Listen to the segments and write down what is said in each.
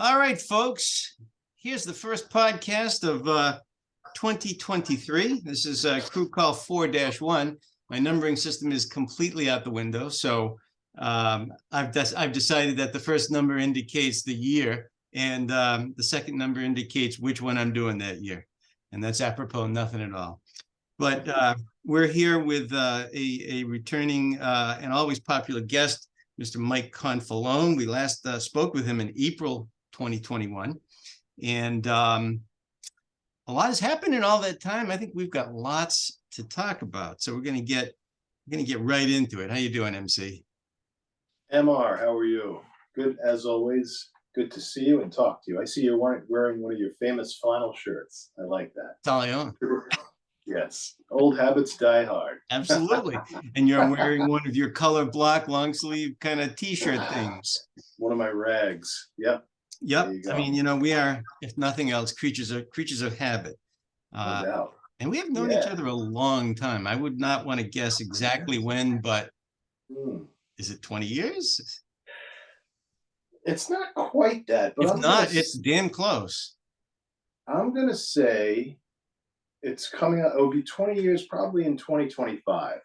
All right, folks. Here's the first podcast of 2023. This is crew call 4-1. My numbering system is completely out the window. So I've decided that the first number indicates the year and the second number indicates which one I'm doing that year. And that's apropos nothing at all. But we're here with a returning and always popular guest, Mr. Mike Confalone. We last spoke with him in April 2021. And a lot has happened in all that time. I think we've got lots to talk about. So we're going to get right into it. How you doing, MC? MR, how are you? Good as always. Good to see you and talk to you. I see you're wearing one of your famous flannel shirts. I like that. That's all I own. Yes. Old habits die hard. Absolutely. And you're wearing one of your color block long sleeve kind of t-shirt things. One of my rags. Yep. I mean, we are, if nothing else, creatures of habit. No doubt. And we have known each other a long time. I would not want to guess exactly when, but is it 20 years? It's not quite that, but it's damn close. I'm going to say it's coming out. It'll be 20 years probably in 2025.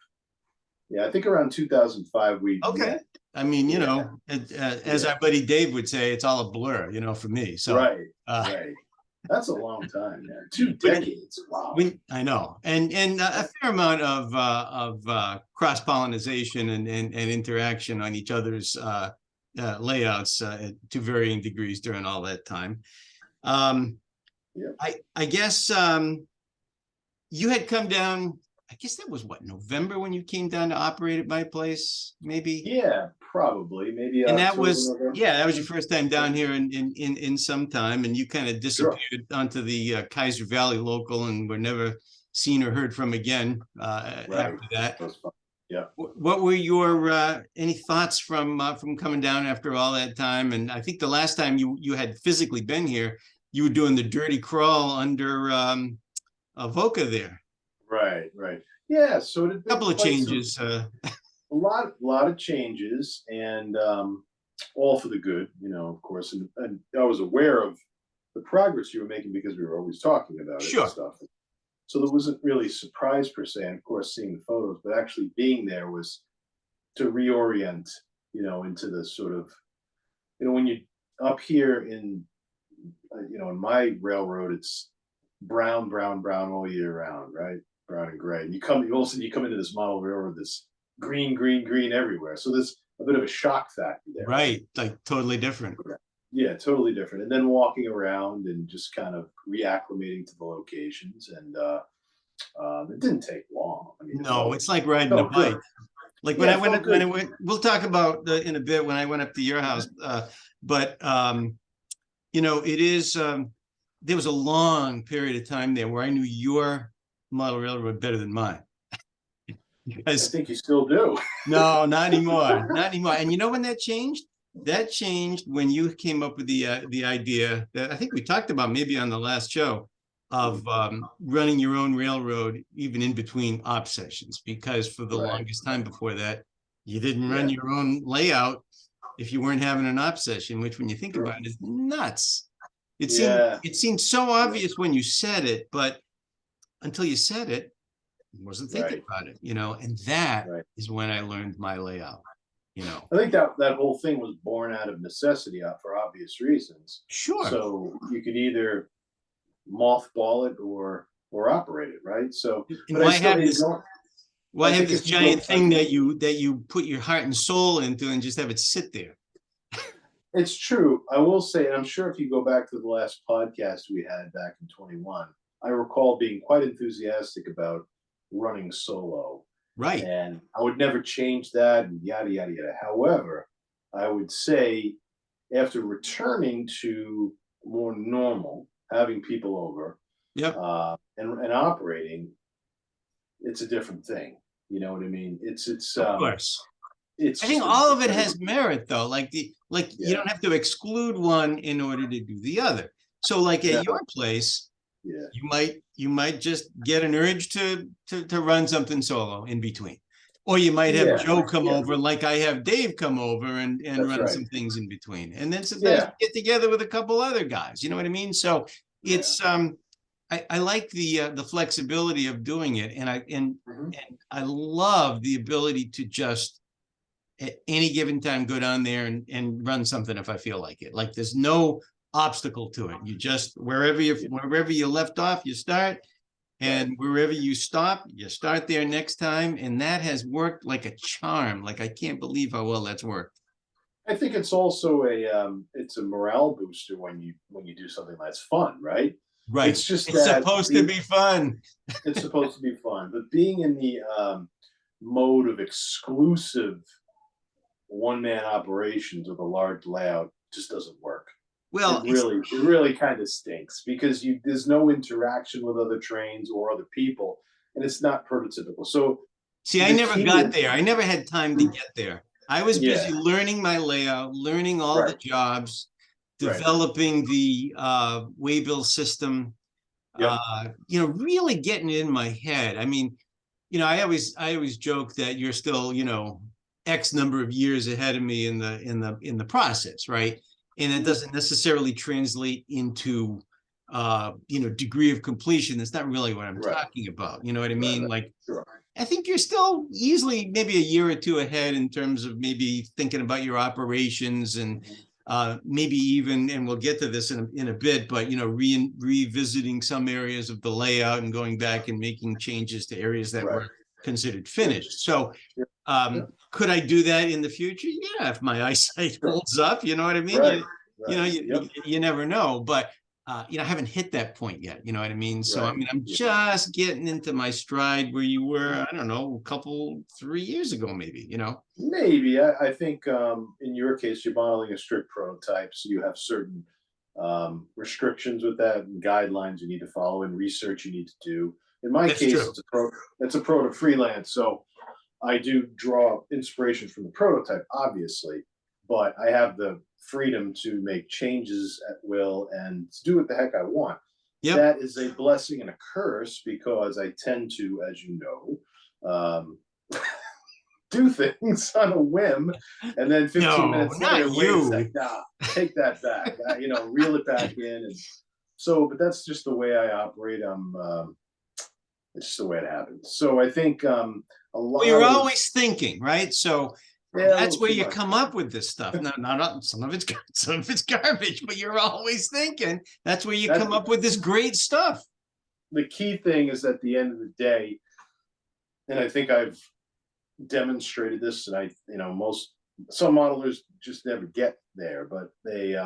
Yeah, I think around 2005 we met. I mean, as our buddy Dave would say, it's all a blur, for me. So right. That's a long time, man. 2 decades. Wow. I know, and a fair amount of cross pollination and interaction on each other's layouts to varying degrees during all that time. I guess you had come down. I guess that was November when you came down to operate at my place, maybe. Yeah, probably, maybe. And that was that was your first time down here in some time, and you kind of disappeared onto the Kaiser Valley local, and were never seen or heard from again after that. Yeah. What were your any thoughts from coming down after all that time? And I think the last time you had physically been here, you were doing the dirty crawl under Avoca there. Right. Yeah, so a couple of changes. A lot of changes, and all for the good, of course. And I was aware of the progress you were making because we were always talking about it and stuff. So there wasn't really a surprise per se, and of course seeing the photos, but actually being there was to reorient, into the sort of, when you up here in, in my railroad, it's brown all year round, right? Brown and gray. And all of a sudden you come into this model railroad that's green everywhere. So there's a bit of a shock factor there. Right. Like totally different. Yeah, totally different. And then walking around and just kind of reacclimating to the locations. And it didn't take long. I mean, it's like riding a bike. Like when I went, we'll talk about in a bit when I went up to your house. But it is, there was a long period of time there where I knew your model railroad better than mine. I think you still do. No, not anymore. Not anymore. And you know when that changed? That changed when you came up with the idea that I think we talked about maybe on the last show of running your own railroad even in between op sessions, because for the longest time before that, you didn't run your own layout if you weren't having an op session, which when you think about it is nuts. It seemed so obvious when you said it, but until you said it, I wasn't thinking about it, and that is when I learned my layout. I think that whole thing was born out of necessity for obvious reasons. Sure. So you could either mothball it or operate it, right? So why have this giant thing that you put your heart and soul into and just have it sit there? It's true. I will say, and I'm sure if you go back to the last podcast we had back in 21, I recall being quite enthusiastic about running solo. Right. And I would never change that and yada, yada, yada. However, I would say after returning to more normal, having people over and operating, it's a different thing. You know what I mean? It's of course. I think all of it has merit though. You don't have to exclude one in order to do the other. So like at your place, you might just get an urge to run something solo in between. Or you might have Yeah, Joe come yeah, over, like I have Dave come over and that's run right. some things in between. And then sometimes Yeah, get together with a couple other guys. You know what I mean? So yeah. it's I like the flexibility of doing it, and Mhm. I love the ability to just at any given time go down there and run something if I feel like it. Like there's no obstacle to it. You just wherever you left off, you start. And wherever you stop, you start there next time. And that has worked like a charm. Like I can't believe how well that's worked. I think it's also it's a morale booster when you do something that's fun, right? Right. It's just It's that supposed to be fun. it's supposed to be fun, but being in the mode of exclusive one man operations with a large layout just doesn't work. Well, It really kind of stinks because there's no interaction with other trains or other people, and it's not prototypical. So see, I the never key got is, there. I never had time to get there. I was busy yeah, learning my layout, learning all the right, jobs, right, developing the waybill system, yep, really getting it in my head. I mean, I always joke that you're still, X number of years ahead of me in the process, right? And it doesn't necessarily translate into degree of completion. That's not really what I'm right, talking about. You know what I right, mean? right, Like sure, I think you're still easily maybe a year or two ahead in terms of maybe thinking about your operations and maybe even, and we'll get to this in a bit, but revisiting some areas of the layout and going back and making changes to areas that right, were considered yep, finished. So yep, yep, could I do that in the future? Yeah, if my eyesight sure, holds up, you know what I mean? right, right, yep, You never know, but I haven't hit that point yet. You know what I mean? So I right, mean, I'm yeah. just getting into my stride where you were, I don't know, 3 years ago, maybe. Maybe I think in your case you're modeling a strict prototype, so you have certain restrictions with that and guidelines you need to follow and research you need to do. In my That's case, true. it's a pro to freelance, so I do draw inspiration from the prototype, obviously, but I have the freedom to make changes at will and to do what the heck I want. Yep. That is a blessing and a curse because I tend to, as you know, do things on a whim, and then 15 No, minutes later, not wait a you. sec, nah, take that back, reel it back in, and so, but that's just the way I operate. It's just the way it happens. So I think a Well, lot you're of always thinking, right? So yeah, a that's little where too you much. come up with this stuff. No, not some of it's garbage, but you're always thinking. That's where you That's come up with this great stuff. the key thing is at the end of the day, and I think I've demonstrated this, and some modelers just never get there, but they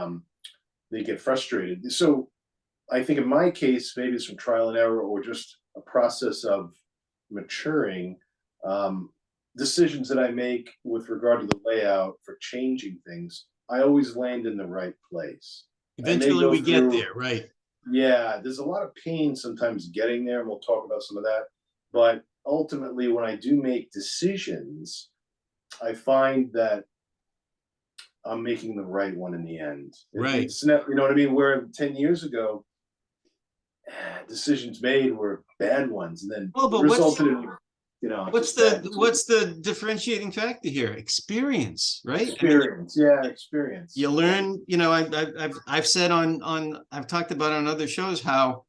get frustrated. So I think in my case, maybe it's from trial and error or just a process of maturing. Decisions that I make with regard to the layout for changing things, I always land in the right place. I may Eventually go we get through, there, right? yeah, there's a lot of pain sometimes getting there, and we'll talk about some of that. But ultimately, when I do make decisions, I find that I'm making the right one in the end. Right. It's not, you know what I mean? Where 10 years ago, decisions made were bad ones, and then Well, but resulted in what's just bad the differentiating factor here? Experience, right? I mean, experience. Yeah, experience. you learn. I've said I've talked about on other shows how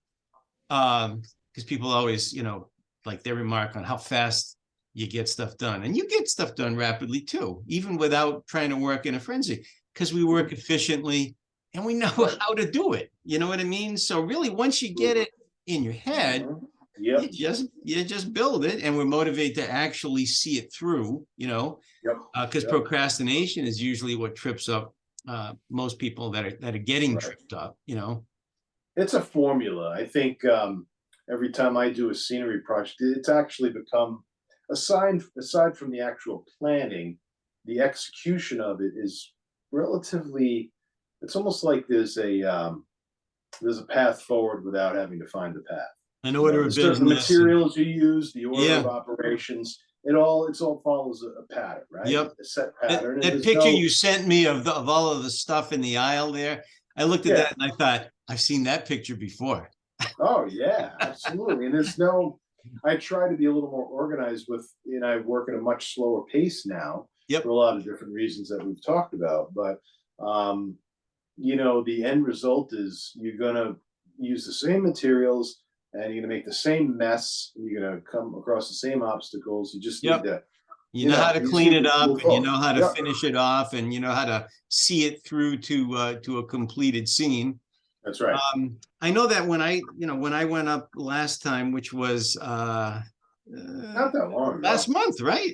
because people always like their remark on how fast you get stuff done, and you get stuff done rapidly too, even without trying to work in a frenzy, because we work efficiently and we know Right. how to do it. You know what I mean? So really, once you get it in your head, Mhm. Yep. you just build it, and we're motivated to actually see it through. Yep. Because Yep. procrastination is usually what trips up most people that are getting Right. tripped up. It's a formula. I think every time I do a scenery project, it's actually become aside from the actual planning, the execution of it is relatively. It's almost like there's a path forward without having to find the path. An order of The business. materials you use, the order of Yeah. operations, it all follows a pattern, right? Yep. A set That, pattern, and that there's picture no you sent me of all of the stuff in the aisle there, I looked at yeah. that and I thought, I've seen that picture before. Oh yeah, absolutely. And there's no I try to be a little more organized I work at a much slower pace now. Yep. For a lot of different reasons that we've talked about. But, the end result is you're going to use the same materials and you're going to make the same mess. And you're going to come across the same obstacles. You just need to, you know how to clean it up, and you know how to Yep. finish it off, and you know how to see it through to a completed scene. That's right. I know that when I went up last time, which was Not that long ago. last month, right?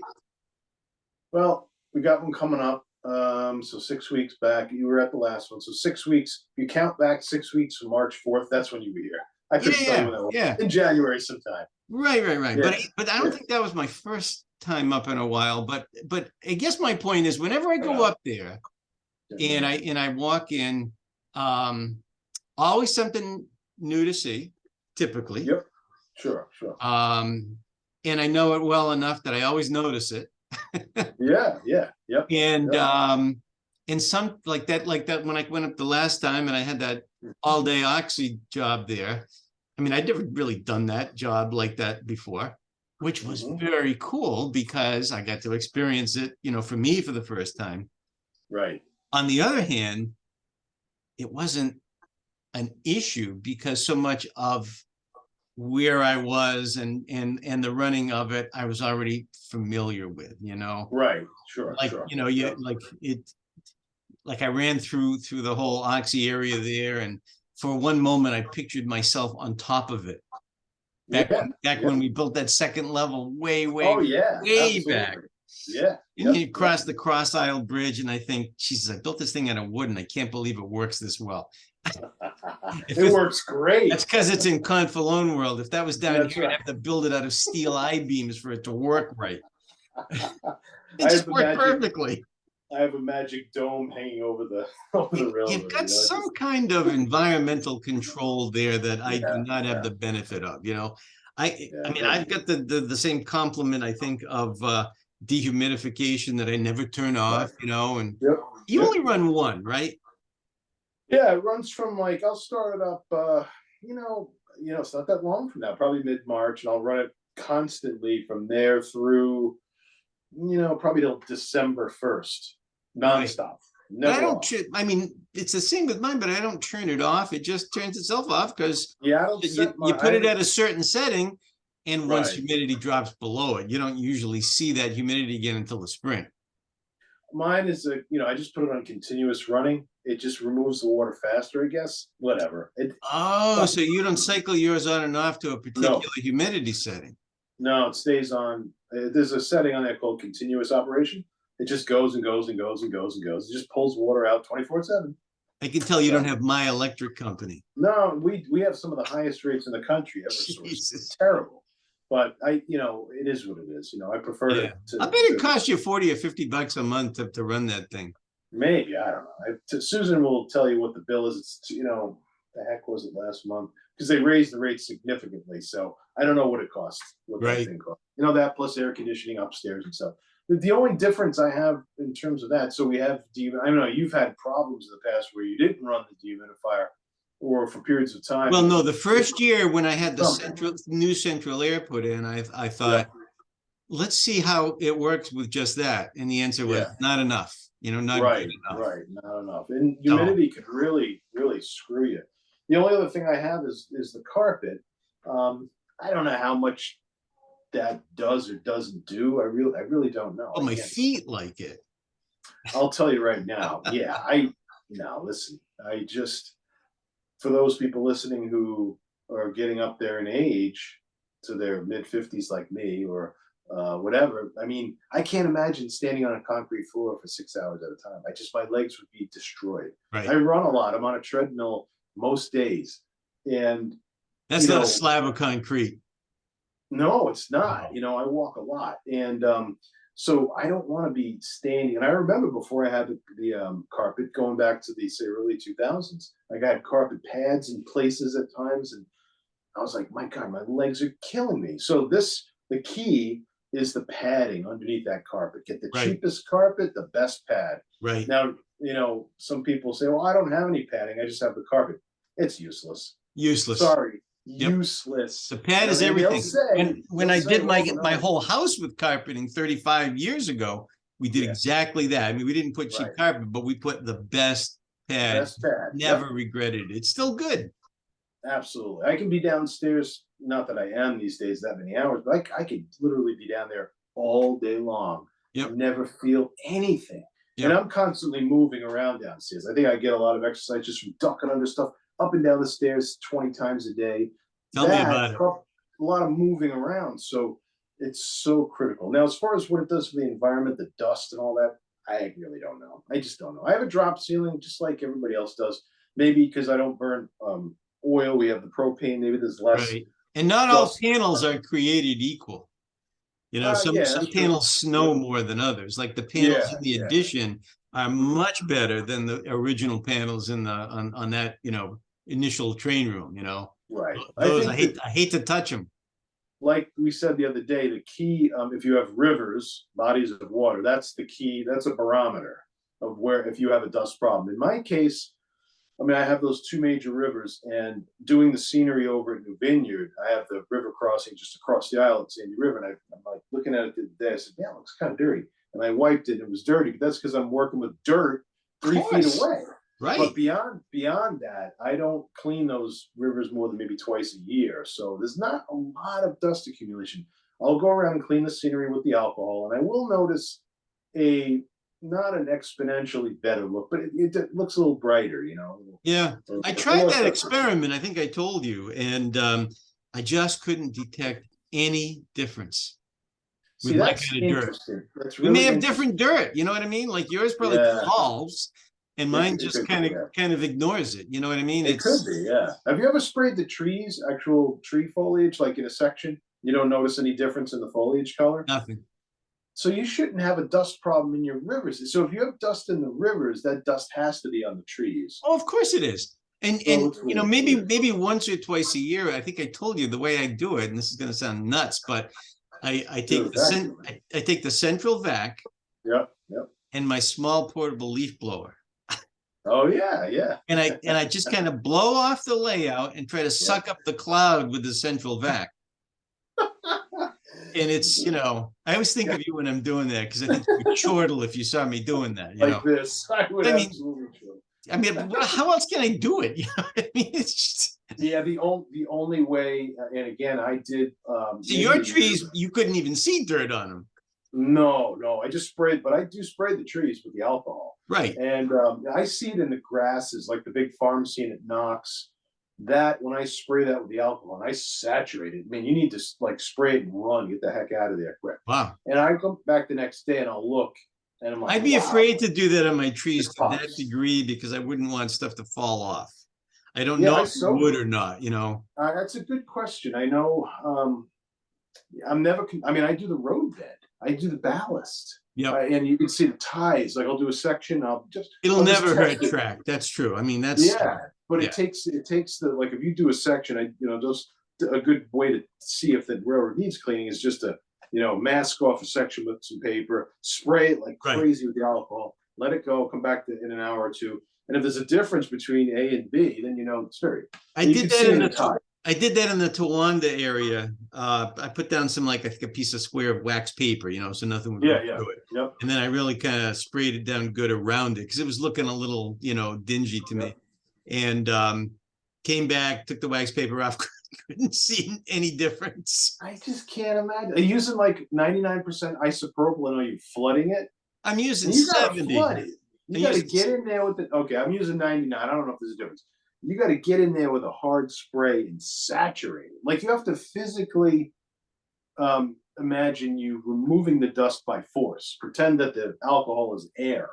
Well, we got one coming up. So 6 weeks back, you were at the last one. So 6 weeks, you count back 6 weeks from March 4th. That's when you were here. I couldn't tell you when that was. Yeah. In January sometime. Right. Yeah. But I don't think that was my first time up in a while. But I guess my point is, whenever I go up there and I walk in, always something new to see, typically. Yep. Sure. And I know it well enough that I always notice it. Yeah. Yep. And some like that when I went up the last time and I had that all-day oxy job there. I mean, I'd never really done that job like that before, which was very cool because I got to experience it, for me for the first time. Right. On the other hand, it wasn't an issue because so much of where I was and the running of it, I was already familiar with, Right. Sure. Like, sure. Like I ran through the whole oxy area there. And for one moment, I pictured myself on top of it. Back when we built that second level, way absolutely. back. Yeah. And you cross the cross aisle bridge, and I think, Jesus, I built this thing out of wood, and I can't believe it works this well. It works great. That's because it's in Confalone world. If that was down here, right. I'd have to build it out of steel I-beams for it to work right. It just worked perfectly. I have a magic dome hanging over the railroad. You've got some kind of environmental control there that I do not have the benefit of. I mean, I've got the same complement, I think, of dehumidification that I never turn off. And you only run one, right? Yeah, it runs from I'll start it up. It's not that long from now, probably mid-March, and I'll run it constantly from there through, probably till December 1st, nonstop. Never. I don't. I mean, it's the same with mine, but I don't turn it off. It just turns itself off because you put it at a certain setting, and once humidity drops below it, you don't usually see that humidity again until the spring. Mine is I just put it on continuous running. It just removes the water faster, I guess. Whatever. So you don't cycle yours on and off to a particular humidity setting? No, it stays on. There's a setting on there called continuous operation. It just goes and goes and goes and goes and goes. It just pulls water out 24/7. I can tell you don't have my electric company. No, we have some of the highest rates in the country. It's terrible. But it is what it is. I prefer to. I bet it costs you $40 or $50 a month to run that thing. Maybe, I don't know. Susan will tell you what the bill is. It's the heck was it last month? Because they raised the rate significantly. So I don't know what it costs. What that thing costs. That plus air conditioning upstairs and stuff. The only difference I have in terms of that, so we have I don't know. You've had problems in the past where you didn't run the dehumidifier, or for periods of time. Well, no, the first year when I had the new central air put in, I thought, let's see how it works with just that. And the answer was not enough. Not good enough. Right, not enough. And humidity could really, really screw you. The only other thing I have is the carpet. I don't know how much that does or doesn't do. I really don't know. Well, my feet like it. I'll tell you right now. Yeah, listen, for those people listening who are getting up there in age to their mid-50s like me, or whatever. I mean, I can't imagine standing on a concrete floor for 6 hours at a time. My legs would be destroyed. Right. I run a lot. I'm on a treadmill most days. And that's not a slab of concrete. No, it's not. I walk a lot. And so I don't want to be standing. And I remember before I had the carpet, going back to the, say, early 2000s, I had carpet pads in places at times. And I was like, my God, my legs are killing me. So the key is the padding underneath that carpet. Get the cheapest carpet, the best pad. Right. Now, some people say, well, I don't have any padding. I just have the carpet. It's useless. Useless. Sorry. useless. The pad is I mean, everything. When I did my whole house. house with carpeting 35 years ago, we did exactly that. I mean, we didn't put cheap carpet, but we put the best pad. Best pad. Never regretted it. It's still good. Absolutely. I can be downstairs, not that I am these days that many hours, but I could literally be down there all day long and never feel anything. And I'm constantly moving around downstairs. I think I get a lot of exercise just from ducking under stuff up and down the stairs 20 times a day. Tell me about it. A lot of moving around. So it's so critical. Now, as far as what it does for the environment, the dust and all that, I really don't know. I just don't know. I have a drop ceiling just like everybody else does. Maybe because I don't burn oil, we have the propane, maybe there's less. Right. And not all panels are created equal. You know, some panels snow more than others. Like the panels in the addition are much better than the original panels in the on that, you know, initial train room, you know. Right. Those I hate to touch them. Like we said the other day, the key, if you have rivers, bodies of water, that's the key. That's a barometer of where, if you have a dust problem. In my case, I mean, I have those two major rivers, and doing the scenery over at New Vineyard, I have the river crossing just across the aisle at Sandy River, and I'm like looking at it the other day. I said, "Yeah, it looks kind of dirty," and I wiped it, and it was dirty. But that's because I'm working with dirt 3 feet away. Right. But beyond that, I don't clean those rivers more than maybe twice a year, so there's not a lot of dust accumulation. I'll go around and clean the scenery with the alcohol, and I will notice not an exponentially better look, but it looks a little brighter, you know. Yeah, I tried that experiment. I think I told you, and I just couldn't detect any difference. See, that's kind of interesting. That's really we may have different dirt. You know what I mean? Like yours probably dissolves, and mine just kind of ignores it. You know what I mean? It could be, yeah. Have you ever sprayed the trees, actual tree foliage, like in a section? You don't notice any difference in the foliage color? Nothing. So you shouldn't have a dust problem in your rivers. So if you have dust in the rivers, that dust has to be on the trees. Oh, of course it is. And you know, maybe once or twice a year, I think I told you the way I do it, and this is going to sound nuts, but I take the central vac. Yep. And my small portable leaf blower. Oh yeah. And I just kind of blow off the layout and try to suck up the cloud with the central vac. And it's, you know, I always think of you when I'm doing that, because I think you'd chortle if you saw me doing that. You know? This, I would absolutely chortle. I mean, how else can I do it? You know what I mean? It's just... Yeah, the only way, and again, I did. See, your trees, you couldn't even see dirt on them. No, I just sprayed, but I do spray the trees with the alcohol. Right. And I see it in the grasses, like the big farm scene at Knox. That when I spray that with the alcohol and I saturate it, man, you need to like spray it and run, get the heck out of there quick. Wow. And I come back the next day and I'll look, and I'm like, I'd be afraid to do that on my trees to that degree, because I wouldn't want stuff to fall off. I don't know if it would or not, you know. That's a good question. I know. I mean, I do the road bed. I do the ballast. Yeah. And you can see the ties. Like I'll do a section. It'll never hurt track. That's true. I mean, that's but it takes the, like, if you do a section, just a good way to see if the railroad needs cleaning is just to, mask off a section with some paper, spray it like crazy with the alcohol, let it go, come back in an hour or two. And if there's a difference between A and B, then it's very. I did that in the Towanda area. I put down some, like, I think a piece of square of wax paper, so nothing would go through it. Yep. And then I really kind of sprayed it down good around it, because it was looking a little, dingy to me. And came back, took the wax paper off, couldn't see any difference. I just can't imagine. Are you using like 99% isopropyl, and are you flooding it? I'm using 70. You got to get in there with it. Okay, I'm using 99. I don't know if there's a difference. You got to get in there with a hard spray and saturate it. Like, you have to physically imagine you removing the dust by force. Pretend that the alcohol is air.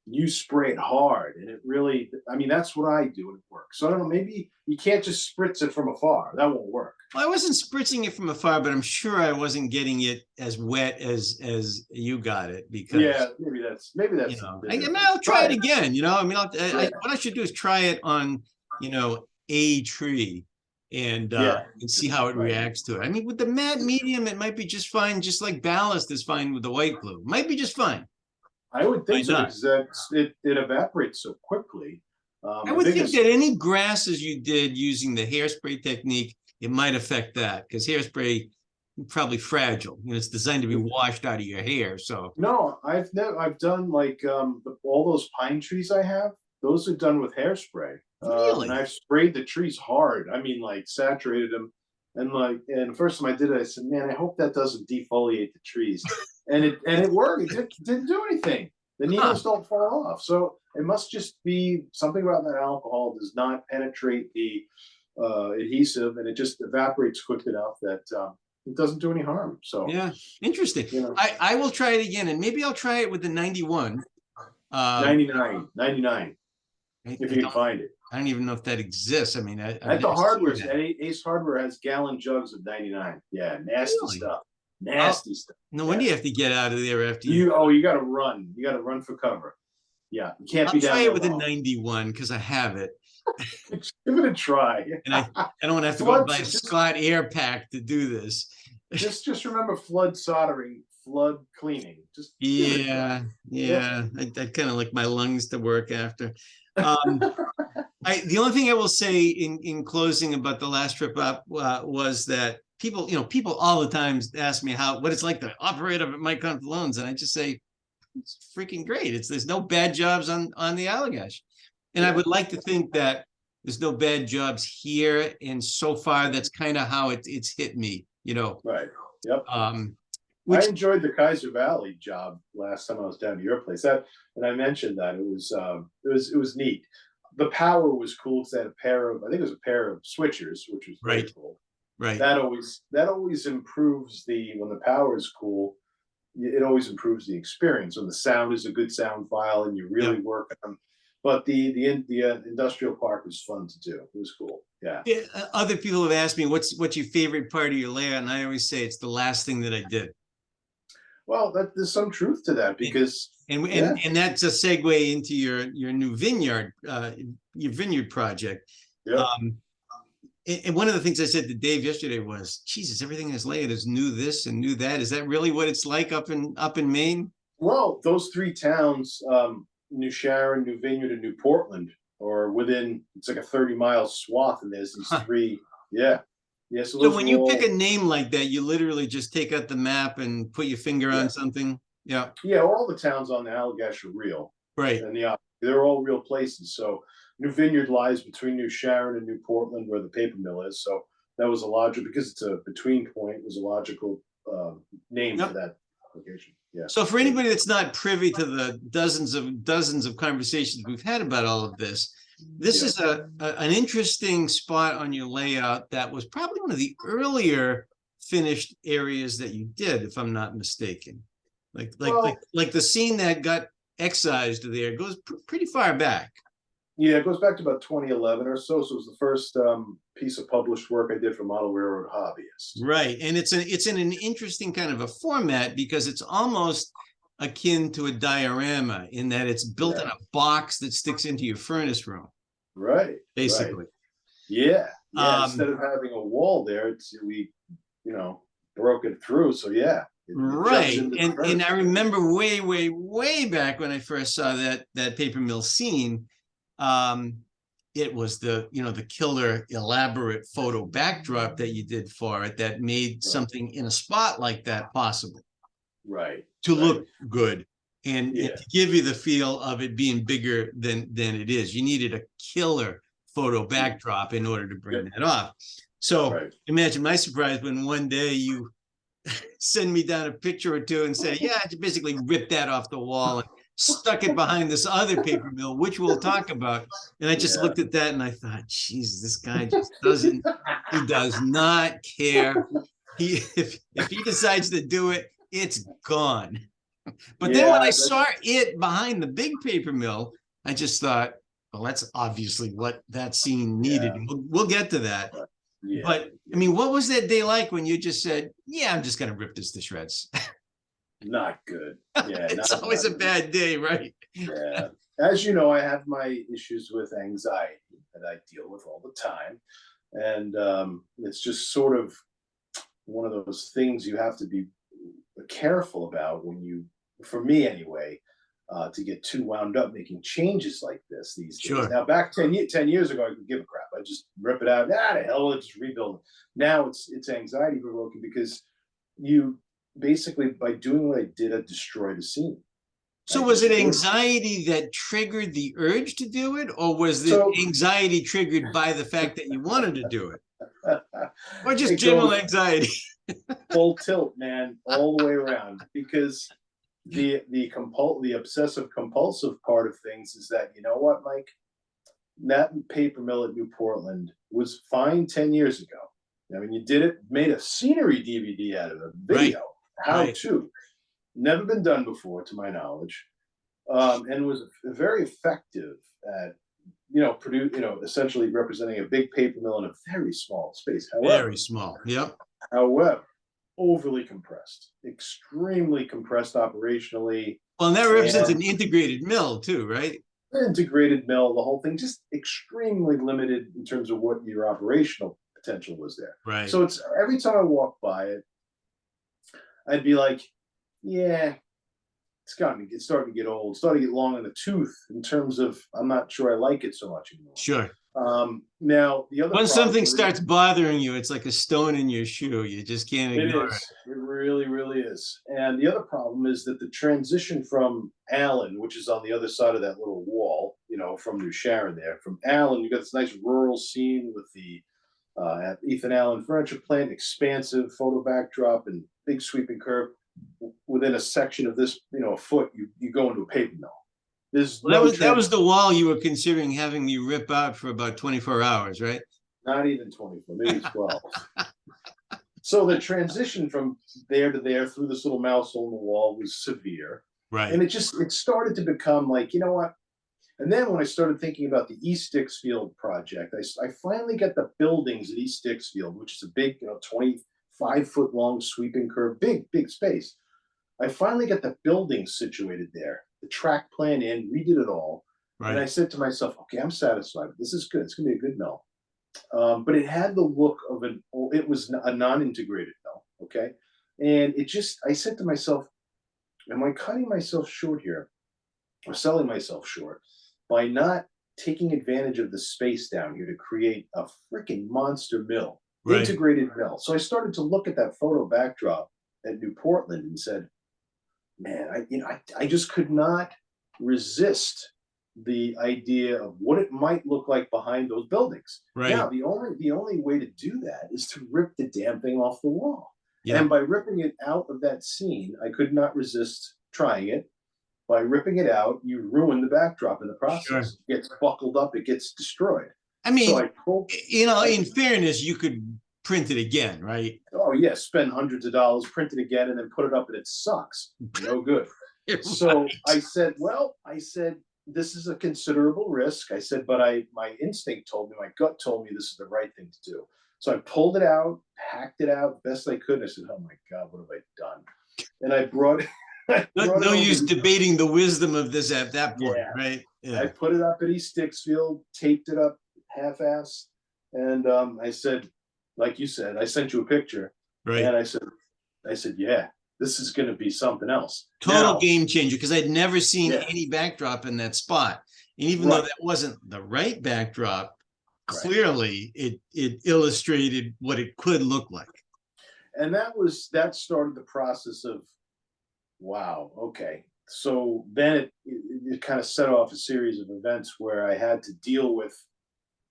You spray it hard, and it really, that's what I do, and it works. So I don't know, maybe you can't just spritz it from afar. That won't work. Well, I wasn't spritzing it from afar, but I'm sure I wasn't getting it as wet as you got it, because maybe that's. I'll try it again. What I should do is try it on a tree and see how it reacts to it. With the matte medium, it might be just fine, just like ballast is fine with the white glue. Might be just fine. I would think so, because it evaporates so quickly. I would think that any grasses you did using the hairspray technique it might affect that, because hairspray probably fragile. You know, it's designed to be washed out of your hair. So No, I've done like all those pine trees I have. Those are done with hairspray. really, And I've sprayed the trees hard. I mean, like saturated them. And the first time I did it, I said, "Man, I hope that doesn't defoliate the trees." And it worked. It didn't do anything. The needles don't fall off. So it must just be something about that alcohol does not penetrate the adhesive, and it just evaporates quick enough that it doesn't do any harm. So yeah, interesting. you know, I will try it again, and maybe I'll try it with the 91. 99, if you can find it. I don't even know if that exists. I mean, At the hardware, at Ace Hardware has gallon jugs of 99. Yeah, nasty stuff. Nasty stuff. No wonder you have to get out of there after you got to run. You got to run for cover. Yeah, you can't be down try there it with a long. 91 because I have it. Give it a try. And I don't want to have to go buy a Scott Air Pack to do this. Just remember flood soldering, flood cleaning. Just yeah. I kind of like my lungs to work after. The only thing I will say in closing about the last trip up was that people all the time ask me what it's like to operate up at Mike Confalone's, and I just say it's freaking great. There's no bad jobs on the Allagash, and I would like to think that there's no bad jobs here, and so far that's kind of how it's hit me, Right. Yep. I enjoyed the Kaiser Valley job last time I was down to your place. And I mentioned that it was neat. The power was cool because they had I think it was a pair of switchers, which was very cool. Right. That always improves when the power is cool. It always improves the experience when the sound is a good sound file and you really work on them. But the industrial park was fun to do. It was cool. Yeah. Other people have asked me what's your favorite part of your layout, and I always say it's the last thing that I did. Well, there's some truth to that because and that's a segue into your new vineyard, your vineyard project. Yeah. And one of the things I said to Dave yesterday was, Jesus, everything in this layout is new this and new that. Is that really what it's like up in Maine? Well, those three towns, New Sharon, New Vineyard, and New Portland, are within, it's like a 30-mile swath, and there's these three. Yeah. Yeah. So when you pick a name like that, you literally just take out the map and put your finger on something. Yeah. Yeah. All the towns on the Allagash are real. Right. And they're all real places. So New Vineyard lies between New Sharon and New Portland, where the paper mill is. So that was a logical, because it's a between point, it was a logical name for that location. Yeah. So for anybody that's not privy to the dozens of conversations we've had about all of this, this is an interesting spot on your layout that was probably one of the earlier finished areas that you did, if I'm not mistaken. Like the scene that got excised there goes pretty far back. Yeah, it goes back to about 2011 or so. So it was the first piece of published work I did for Model Railroad Hobbyists. Right, and it's in an interesting kind of a format because it's almost akin to a diorama in that it's built in a box that sticks into your furnace room. Right. Basically. Right. Yeah. Instead of having a wall there, we broke it through. So yeah. Right. And I remember way back when I first saw that paper mill scene. It was the killer elaborate photo backdrop that you did for it that made something in a spot like that possible. Right. To look good and to give you the feel of it being bigger than it is. You needed a killer photo backdrop in order to bring that off. So imagine my surprise when one day you send me down a picture or two and say, yeah, I basically ripped that off the wall and stuck it behind this other paper mill, which we'll talk about. And I just looked at that and I thought, geez, this guy just he does not care. If he decides to do it, it's gone. But then when I saw it behind the big paper mill, I just thought, well, that's obviously what that scene needed. And we'll get to that. Yeah. But I mean, what was that day like when you just said, yeah, I'm just going to rip this to shreds? Not good. Yeah. It's always a bad day, right? Yeah. As you know, I have my issues with anxiety that I deal with all the time. And it's just sort of one of those things you have to be careful about for me anyway, to get too wound up making changes like this these days. Now, back 10 years ago, I could give a crap. I I just rip it out. Nah, the hell, let's just rebuild it. Now it's anxiety provoking because you basically, by doing what I did, I destroyed the scene. So was it anxiety that triggered the urge to do it, or was it anxiety triggered by the fact that you wanted to do it? Or just general anxiety? Full tilt, man, all the way around. Because the obsessive compulsive part of things is that, you know what, Mike? That paper mill at New Portland was fine 10 years ago. I mean, you did it, made a scenery DVD out of a video, how to. Never been done before, to my knowledge, and was very effective at, essentially representing a big paper mill in a very small space. However, very small, yep. However, overly compressed, extremely compressed operationally. Well, and that represents an integrated mill too, right? Integrated mill, the whole thing, just extremely limited in terms of what your operational potential was there. Right. So it's every time I walk by it, I'd be like, yeah, it's starting to get old, starting to get long in the tooth in terms of I'm not sure I like it so much anymore. Sure. Now the other, when something starts bothering you, it's like a stone in your shoe. You just can't ignore it. It really, really is. And the other problem is that the transition from Allen, which is on the other side of that little wall, from New Sharon there, from Allen, you got this nice rural scene with the Ethan Allen furniture plant, expansive photo backdrop and big sweeping curve. Within a section of this, a foot, you go into a paper mill. That was the wall you were considering having me rip out for about 24 hours, right? Not even 24, maybe 12. So the transition from there to there through this little mouse hole in the wall was severe. Right. And it started to become like, you know what? And then when I started thinking about the East Dixfield project, I finally got the buildings at East Dixfield, which is a big, 25-foot long sweeping curve, big space. I finally got the buildings situated there, the track plan in, redid it all. Right. And I said to myself, okay, I'm satisfied. This is good. It's going to be a good mill. But it had the look of it was a non-integrated mill. Okay. And I said to myself, am I cutting myself short here or selling myself short by not taking advantage of the space down here to create a freaking monster mill, integrated mill? So I started to look at that photo backdrop at New Portland and said, man, I just could not resist the idea of what it might look like behind those buildings. Right. Now, the only way to do that is to rip the damn thing off the wall. Yeah. And by ripping it out of that scene, I could not resist trying it. By ripping it out, you ruin the backdrop in the process. Sure. It gets buckled up, it gets destroyed. I mean, in fairness, you could print it again, right? Oh, yeah, spend hundreds of dollars, print it again, and then put it up, and it sucks. No good. Right. So I said, this is a considerable risk. I said, but my instinct told me, my gut told me this is the right thing to do. So I pulled it out, packed it out best I could. And I said, oh my God, what have I done? And I brought it. No use debating the wisdom of this at that point, right? Yeah. I put it up at East Dixfield, taped it up half-assed. And I said, like you said, I sent you a picture. Right. And I said, yeah, this is going to be something else. Total game changer, because I'd never seen any backdrop in that spot. And even though that wasn't the right backdrop, clearly it illustrated what it could look like. And that started the process of, wow, okay. So then it kind of set off a series of events where I had to deal with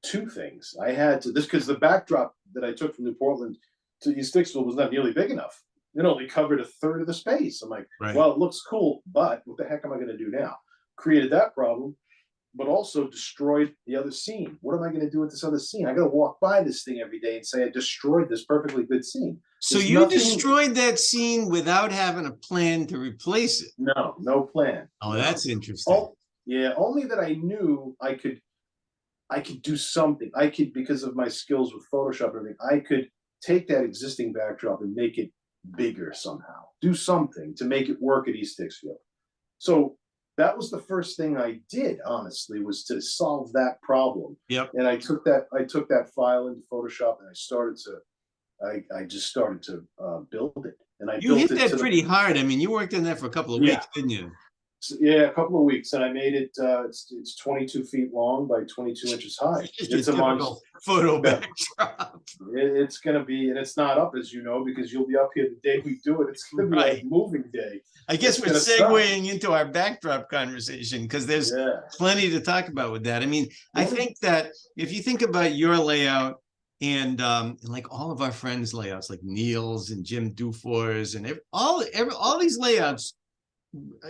two things. I had to, because the backdrop that I took from New Portland to East Dixfield was not nearly big enough. It only covered a third of the space. I'm like, well, it looks cool, but what the heck am I going to do now? Created that problem, but also destroyed the other scene. What am I going to do with this other scene? I got to walk by this thing every day and say I destroyed this perfectly good scene. So you destroyed that scene without having a plan to replace it? No plan. Oh, that's interesting. Only that I knew I could do something. I could, because of my skills with Photoshop and everything, I could take that existing backdrop and make it bigger somehow. Do something to make it work at East Dixfield. So that was the first thing I did, honestly, was to solve that problem. Yep. And I took that file into Photoshop and I just started to build it. And you hit that pretty hard. I mean, you worked on that for a couple of weeks, didn't you? Yeah, a couple of weeks, and I made it. It's 22 feet long by 22 inches high. It's a typical photo backdrop. It's gonna be, and it's not up, as you know, because you'll be up here the day we do it. It's gonna be like moving day. I guess we're segueing into our backdrop conversation because there's plenty to talk about with that. I mean, I think that if you think about your layout and like all of our friends' layouts, like Neil's and Jim Dufour's and all these layouts.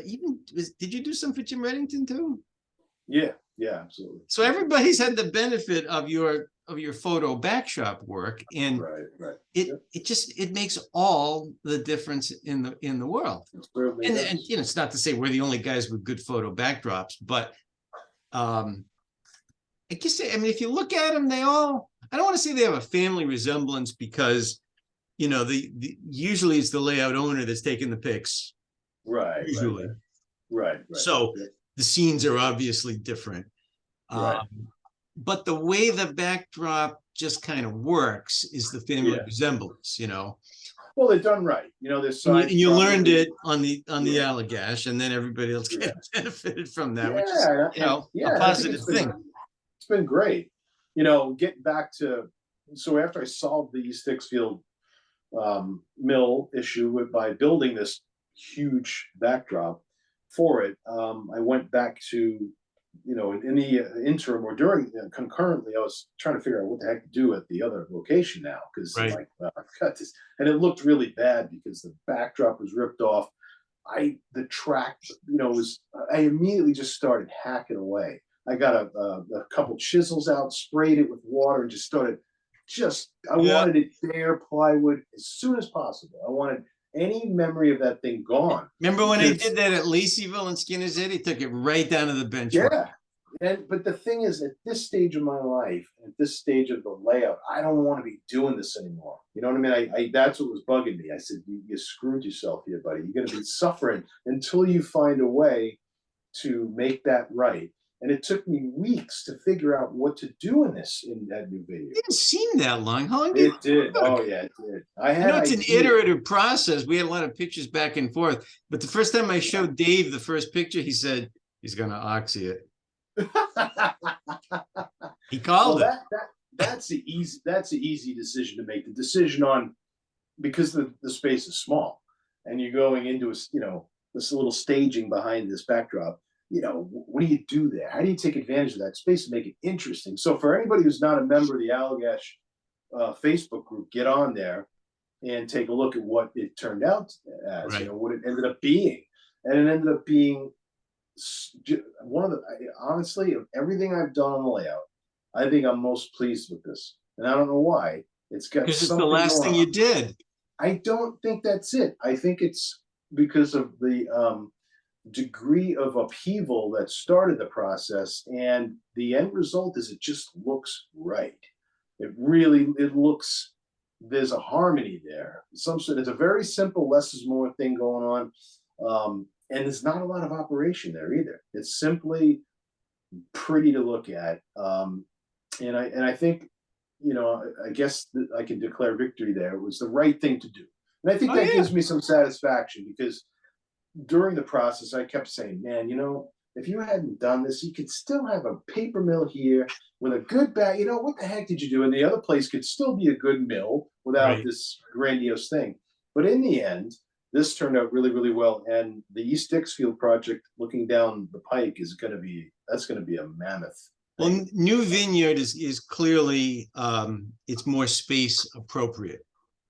Even did you do some for Jim Reddington too? Yeah, absolutely. So everybody's had the benefit of your photo backshop work, and it makes all the difference in the world. And you know, it's not to say we're the only guys with good photo backdrops, but I guess, I mean, if you look at them, they all, I don't want to say they have a family resemblance, because you know usually it's the layout owner that's taking the pics. Usually. Right. So the scenes are obviously different. But the way the backdrop just kind of works is the family resemblance, you know. Well, they're done right. You know, there's and you learned it on the Allagash, and then everybody else benefited from that, which is, you know, a positive thing. It's been great. You know, getting back to, so after I solved the East Dixfield mill issue by building this huge backdrop for it, I went back to, you know, in the interim or during concurrently, I was trying to figure out what the heck to do at the other location now, because like I've got this, and it looked really bad because the backdrop was ripped off. The track, you know, I immediately just started hacking away. I got a couple chisels out, sprayed it with water, and just started. I wanted it bare plywood as soon as possible. I wanted any memory of that thing gone. Remember when they did that at Laceyville and Skinner's Head? He took it right down to the bench. But the thing is, at this stage of my life, at this stage of the layout, I don't want to be doing this anymore. You know what I mean? I that's what was bugging me. I said, you screwed yourself here, buddy. You're going to be suffering until you find a way to make that right. And it took me weeks to figure out what to do in that new video. It didn't seem that long. How long did it did? Oh yeah, it did. I know it's an iterative process. We had a lot of pictures back and forth, but the first time I showed Dave the first picture, he said he's going to oxy it. He called it. That's the easy decision to make. The decision on, because the space is small, and you're going into this little staging behind this backdrop. You know, what do you do there? How do you take advantage of that space and make it interesting? So for anybody who's not a member of the Allagash Facebook group, get on there and take a look at what it turned out as, you know, what it ended up being. And it ended up being one of the, honestly, of everything I've done on the layout, I think I'm most pleased with this. And I don't know why. It's got because it's the last thing you did. I don't think that's it. I think it's because of the degree of upheaval that started the process, and the end result is it just looks right. It looks, there's a harmony there. It's a very simple less is more thing going on, and there's not a lot of operation there either. It's simply pretty to look at, and I think, you know, I guess I can declare victory there. It was the right thing to do, and I think that gives me some satisfaction, because during the process, I kept saying, man, you know, if you hadn't done this, you could still have a paper mill here with a good bag. You know, what the heck did you do? And the other place could still be a good mill without this grandiose thing. But in the end, this turned out really, really well. And the East Dixfield project, looking down the pike, that's going to be a mammoth. Well, new vineyard is clearly, it's more space appropriate.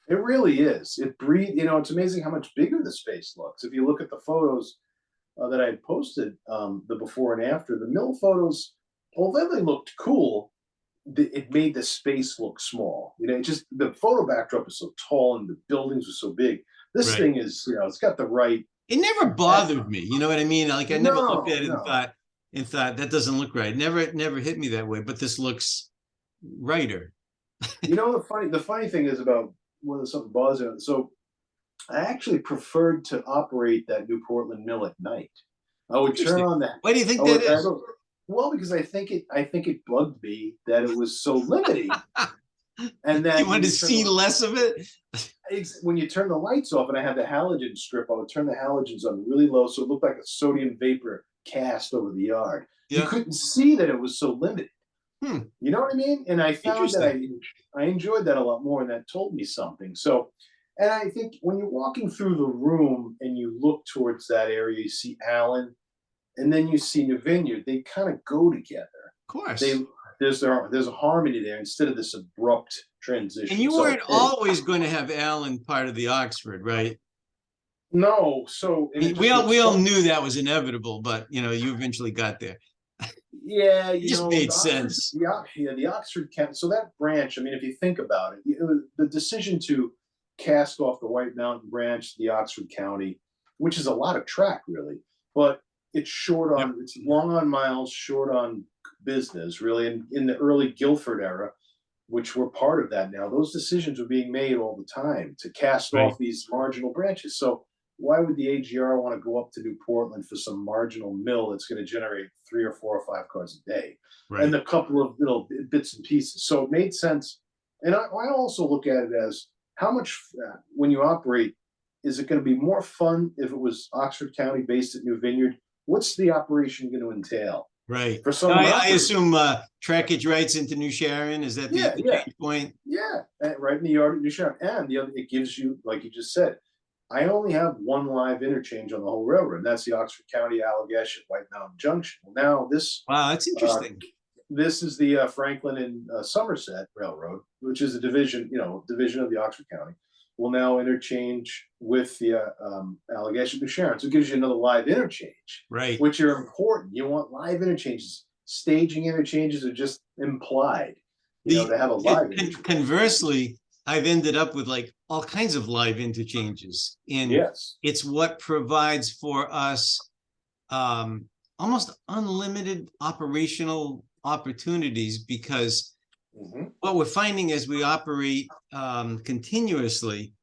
It really is. You know, it's amazing how much bigger the space looks. If you look at the photos that I had posted, the before and after, the mill photos, although they looked cool, it made the space look small. You know, the photo backdrop is so tall and the buildings are so big. This thing is, you know, it's got the right. It never bothered me. You know what I mean? Like I never looked at it and thought that doesn't look right. It never hit me that way. But this looks righter. You know, the funny thing is about whether something bothers you. So I actually preferred to operate that New Portland mill at night. I would turn on that. Why do you think that is? Well, because I think it bugged me that it was so limiting. And that you wanted to see less of it. when you turn the lights off, and I had the halogen strip, I would turn the halogens on really low, so it looked like a sodium vapor cast over the yard. You couldn't see that it was so limited. You know what I mean? And I found that I enjoyed that a lot more, and that told me something. So, and I think when you're walking through the room and you look towards that area, you see Allen, and then you see New Vineyard. They kind of go together. Of course. There's a harmony there instead of this abrupt transition. And you weren't always going to have Allen part of the Oxford, right? No. So we all knew that was inevitable, but you eventually got there. Yeah, it just made sense. The Oxford County. So that branch, I mean, if you think about it, was the decision to cast off the White Mountain branch, the Oxford County, which is a lot of track, really, but it's short on, it's long on miles, short on business, really. And in the early Guilford era, which we're part of that now, those decisions were being made all the time to cast off these marginal branches. So why would the AGR want to go up to New Portland for some marginal mill that's going to generate 3 or 4 or 5 cars a day, and a couple of little bits and pieces? So it made sense. And I also look at it as how much, when you operate, is it going to be more fun if it was Oxford County based at New Vineyard? What's the operation going to entail? Right. For some, I assume trackage rights into New Sharon. Is that the change point? Yeah, right in the yard of New Sharon. And the other, it gives you, like you just said, I only have one live interchange on the whole railroad, and that's the Oxford County Allagash at White Mountain Junction. Well, now this, wow, that's interesting. This is the Franklin and Somerset Railroad, which is a division, division of the Oxford County, will now interchange with the Allagash at New Sharon. So it gives you another live interchange, right? Which are important. You want live interchanges. Staging interchanges are just implied, to have a live interchange. Conversely, I've ended up with like all kinds of live interchanges, and it's what provides for us almost unlimited operational opportunities, because what we're finding as we operate continuously,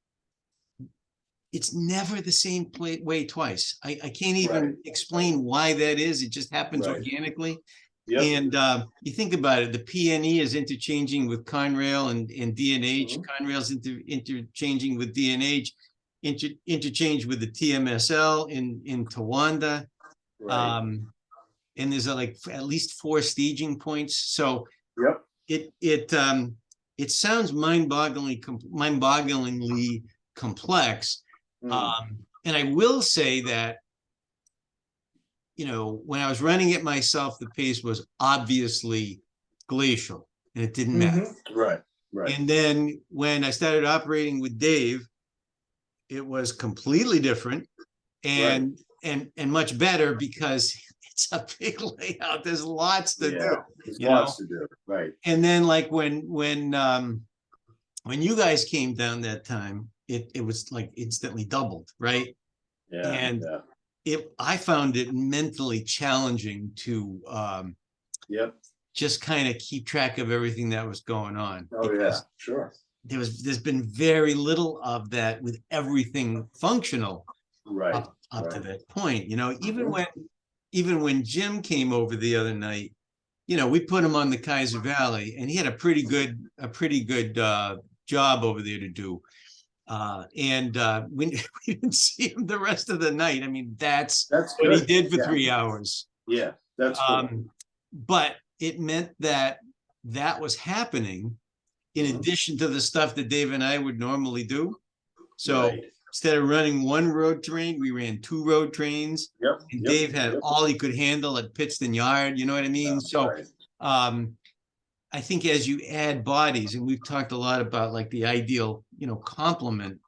it's never the same way twice. I can't even explain why that is. It just happens organically. And you think about it, the PNE is interchanging with Conrail and DNH. Conrail's interchanging with DNH, interchange with the TMSL in Towanda. And there's like at least 4 staging points. So it sounds mind-bogglingly complex. And I will say that, when I was running it myself, the pace was obviously glacial, and it didn't matter. Right. And then when I started operating with Dave, it was completely different and much better, because it's a big layout. There's lots to do. There's lots to do. Right. And then like when you guys came down that time, it was like instantly doubled, right? I found it mentally challenging to just kind of keep track of everything that was going on. Sure. There's been very little of that with everything functional up to that point. Even when Jim came over the other night, we put him on the Kaiser Valley, and he had a pretty good job over there to do. And we didn't see him the rest of the night. I mean, that's what he did for 3 hours. Yeah, that's cool. But it meant that was happening in addition to the stuff that Dave and I would normally do. So instead of running 1 road train, we ran 2 road trains. And Dave had all he could handle at Pittston Yard. You know what I mean? I think as you add bodies, and we've talked a lot about like the ideal, complement,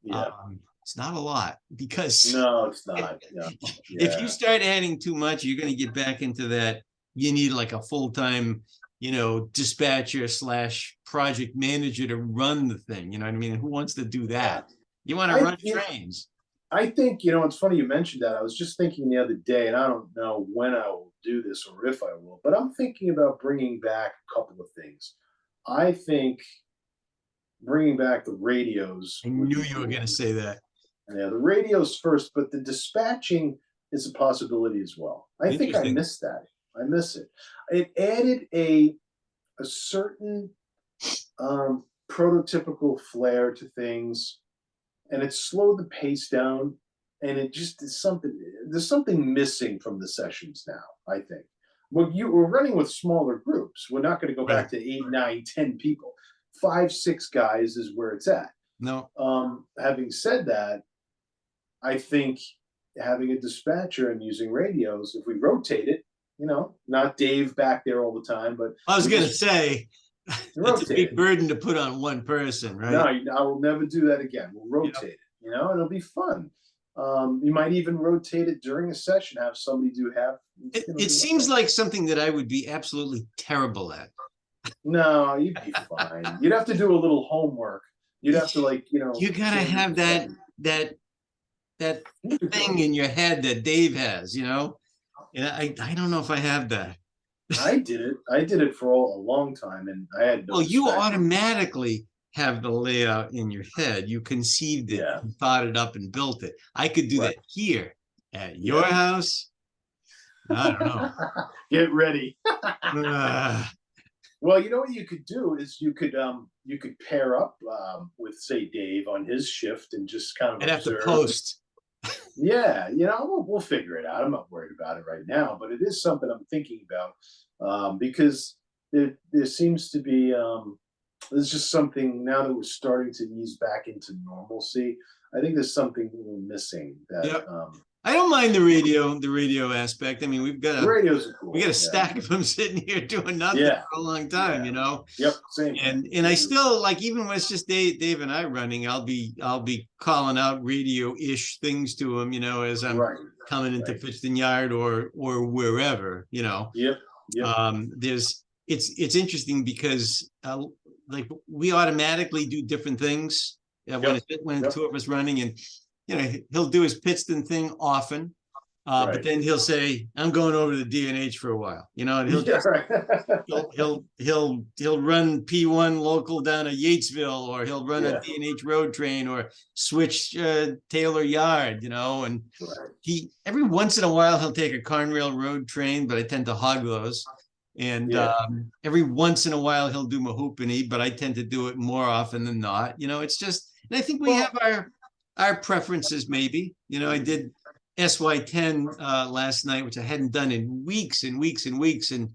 it's not a lot, because no, it's not. If you start adding too much, you're going to get back into that. You need like a full-time, dispatcher / project manager to run the thing. You know what I mean? Who wants to do that? You want to run trains. I think, it's funny you mentioned that. I was just thinking the other day, and I don't know when I will do this or if I will, but I'm thinking about bringing back a couple of things. I think bringing back the radios. I knew you were going to say that. Yeah, the radios first, but the dispatching is a possibility as well. I think I miss that. I miss it. It added a certain prototypical flair to things. and it slowed the pace down, and it just is something. There's something missing from the sessions now, I think. We're running with smaller groups. We're not going to go Right. back to 8, 9, 10 people. 5, 6 guys is where it's at. No. Having said that, I think having a dispatcher and using radios, if we rotate it, not Dave back there all the time, but I was going to say, that's a big rotate it. burden to put on one person, right? No, I will never do that again. We'll rotate it, and it'll be fun. You might even rotate it during a session, have somebody do half. It seems like something that I would be absolutely terrible at. No, you'd be fine. You'd have to do a little homework. You'd have to You gotta have that thing in your head that Dave has, and I don't know if I have that. I did it for a long time, and I had no. Well, you automatically have the layout in your head. You conceived it, you thought it up and built it. I could do that here at your house. I don't know. Get ready. Well, you know what you could do is you could pair up with, say, Dave on his shift and just kind of I'd have to post. Yeah, we'll figure it out. I'm not worried about it right now, but it is something I'm thinking about because there seems to be there's just something now that we're starting to ease back into normalcy. I think there's something we're missing that. I don't mind the radio aspect. I mean, we've got cool. We got a stack of them sitting here doing nothing for a long time, Yep, same. And I still like, even when it's just Dave and I running, I'll be calling out radio-ish things to him, as I'm coming into Pittston Yard or wherever, Yep. It's interesting because like we automatically do different things when the two of us running, and he'll do his Pittston thing often, but then he'll say, "I'm going over to the D&H for a while," and he'll just, he'll run P1 local down to Yatesville, or he'll run a D&H road train, or switch Taylor Yard, and he every once in a while he'll take a Conrail road train, but I tend to hog those. And every once in a while he'll do Mahoopany, but I tend to do it more often than not. It's just, and I think we have our preferences, maybe. I did SY10 last night, which I hadn't done in weeks and weeks and weeks, and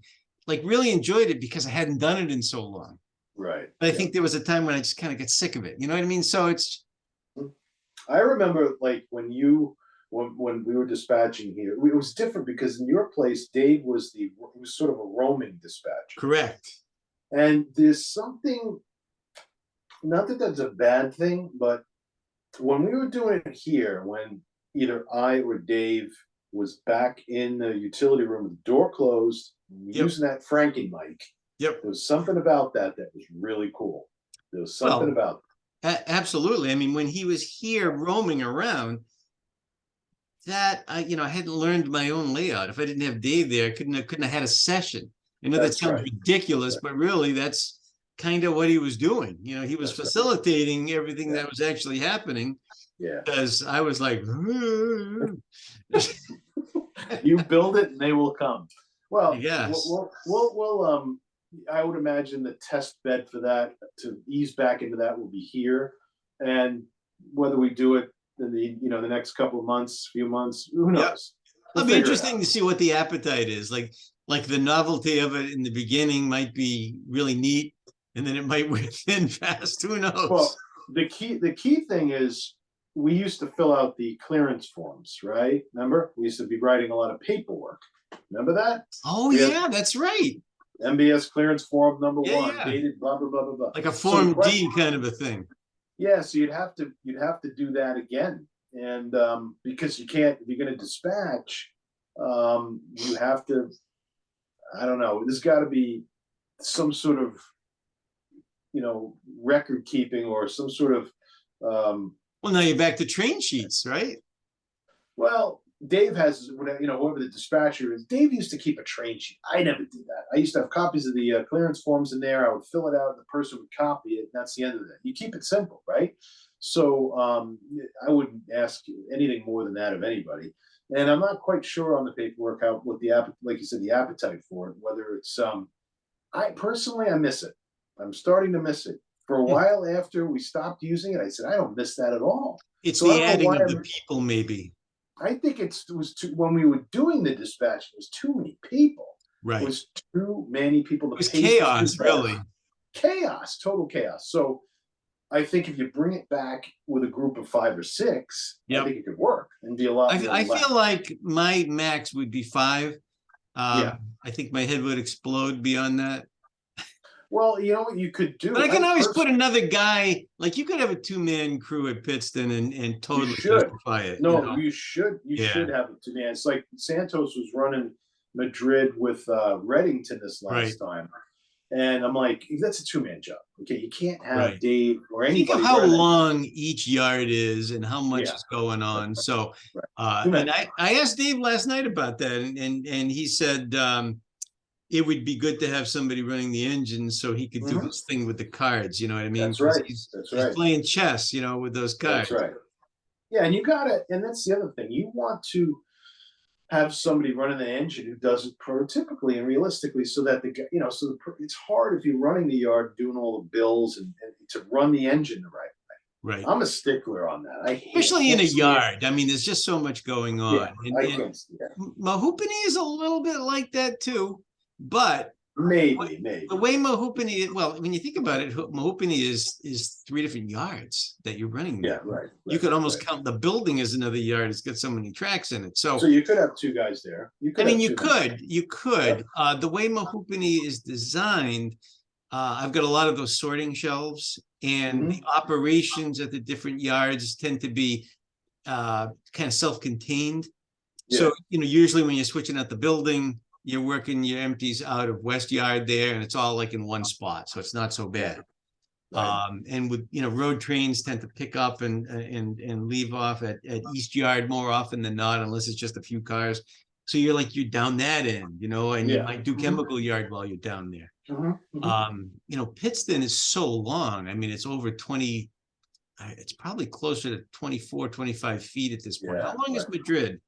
like really enjoyed it because I hadn't done it in so long. Right. But I think there was a time when I just kind of got sick of it. You know what I mean? So it's. I remember like when we were dispatching here, it was different because in your place, Dave was sort of a roaming dispatcher. Correct. And there's something, not that that's a bad thing, but when we were doing it here, when either I or Dave was back in the utility room with the door closed, using that Franken mic, there was something about that was really cool. There was something about that. Absolutely. I mean, when he was here roaming around, that I hadn't learned my own layout. If I didn't have Dave there, I couldn't have had a session. I know that sounds ridiculous, but really that's kind of what he was doing. He was facilitating everything that was actually happening. Yeah. Because I was like, you build it and they will come. Well, yes. We'll I would imagine the test bed for that to ease back into that will be here, and whether we do it in the next couple of months, few months, who knows? It'll be interesting to see what the appetite is. Like the novelty of it in the beginning might be really neat, and then it might wear thin fast. Who knows? Well, the key thing is we used to fill out the clearance forms, right? Remember? We used to be writing a lot of paperwork. Remember that? Oh, yeah, that's right. MBS clearance form number 1, dated blah blah blah blah blah. Like a Form D kind of a thing. Yeah, so you'd have to do that again, and because you can't, if you're going to dispatch, you have to. I don't know. There's got to be some sort of, record keeping or some sort of. Well, now you're back to train sheets, right? Well, Dave has, whoever the dispatcher is. Dave used to keep a train sheet. I never did that. I used to have copies of the clearance forms in there. I would fill it out, and the person would copy it, and that's the end of it. You keep it simple, right? So I wouldn't ask anything more than that of anybody. And I'm not quite sure on the paperwork like you said, the appetite for it. Whether it's I personally miss it. I'm starting to miss it. For a while after we stopped using it, I said, I don't miss that at all. It's So I the don't know adding why of the people, maybe. I think it was too, when we were doing the dispatch, it was too many people. Right. It was too many people. The It was pace chaos, too fast. really. Chaos, total chaos. So I think if you bring it back with a group of 5 or 6, I think it could work and be a lot more I relaxed. feel like my max would be 5. Yeah. I think my head would explode beyond that. Well, you know what you could do? But I can always put another guy, like you could have a 2-man crew at Pittston and totally justify it. No, you know? you should have a 2-man. It's like Santos was running Madrid with Reddington this last time. And I'm like, that's a 2-man job. Okay, you can't have Dave or anybody. Think of how long each yard is and how much is going on. So, and I asked Dave last night about that, and he said it would be good to have somebody running the engine so he could do this thing with the cards. You know what I mean? That's right. He's playing chess, you know, with those cards. That's right. Yeah, and you gotta, and that's the other thing. You want to have somebody running the engine who does it prototypically and realistically, so that it's hard if you're running the yard doing all the bills and to run the engine the right way. Right. I'm a stickler on that. Especially in a yard. I mean, there's just so much going on. Yeah, and Mahoopany is a little bit like that too, but maybe the way Mahoopany, well, when you think about it, Mahoopany is 3 different yards that you're running there. Yeah, right. You could almost count the building as another yard. It's got so many tracks in it. So you could have 2 guys there. You could. The way Mahoopany is designed, I've got a lot of those sorting shelves, and the operations at the different yards tend to be kind of self-contained. So, usually when you're switching out the building, you're working your empties out of West Yard there, and it's all like in one spot, so it's not so bad. And with road trains tend to pick up and leave off at East Yard more often than not, unless it's just a few cars. So you're down that end, and you might do chemical yard while you're down there. Pittston is so long. I mean, it's over 20. It's probably closer to 24, 25 feet at this point. How long is Madrid?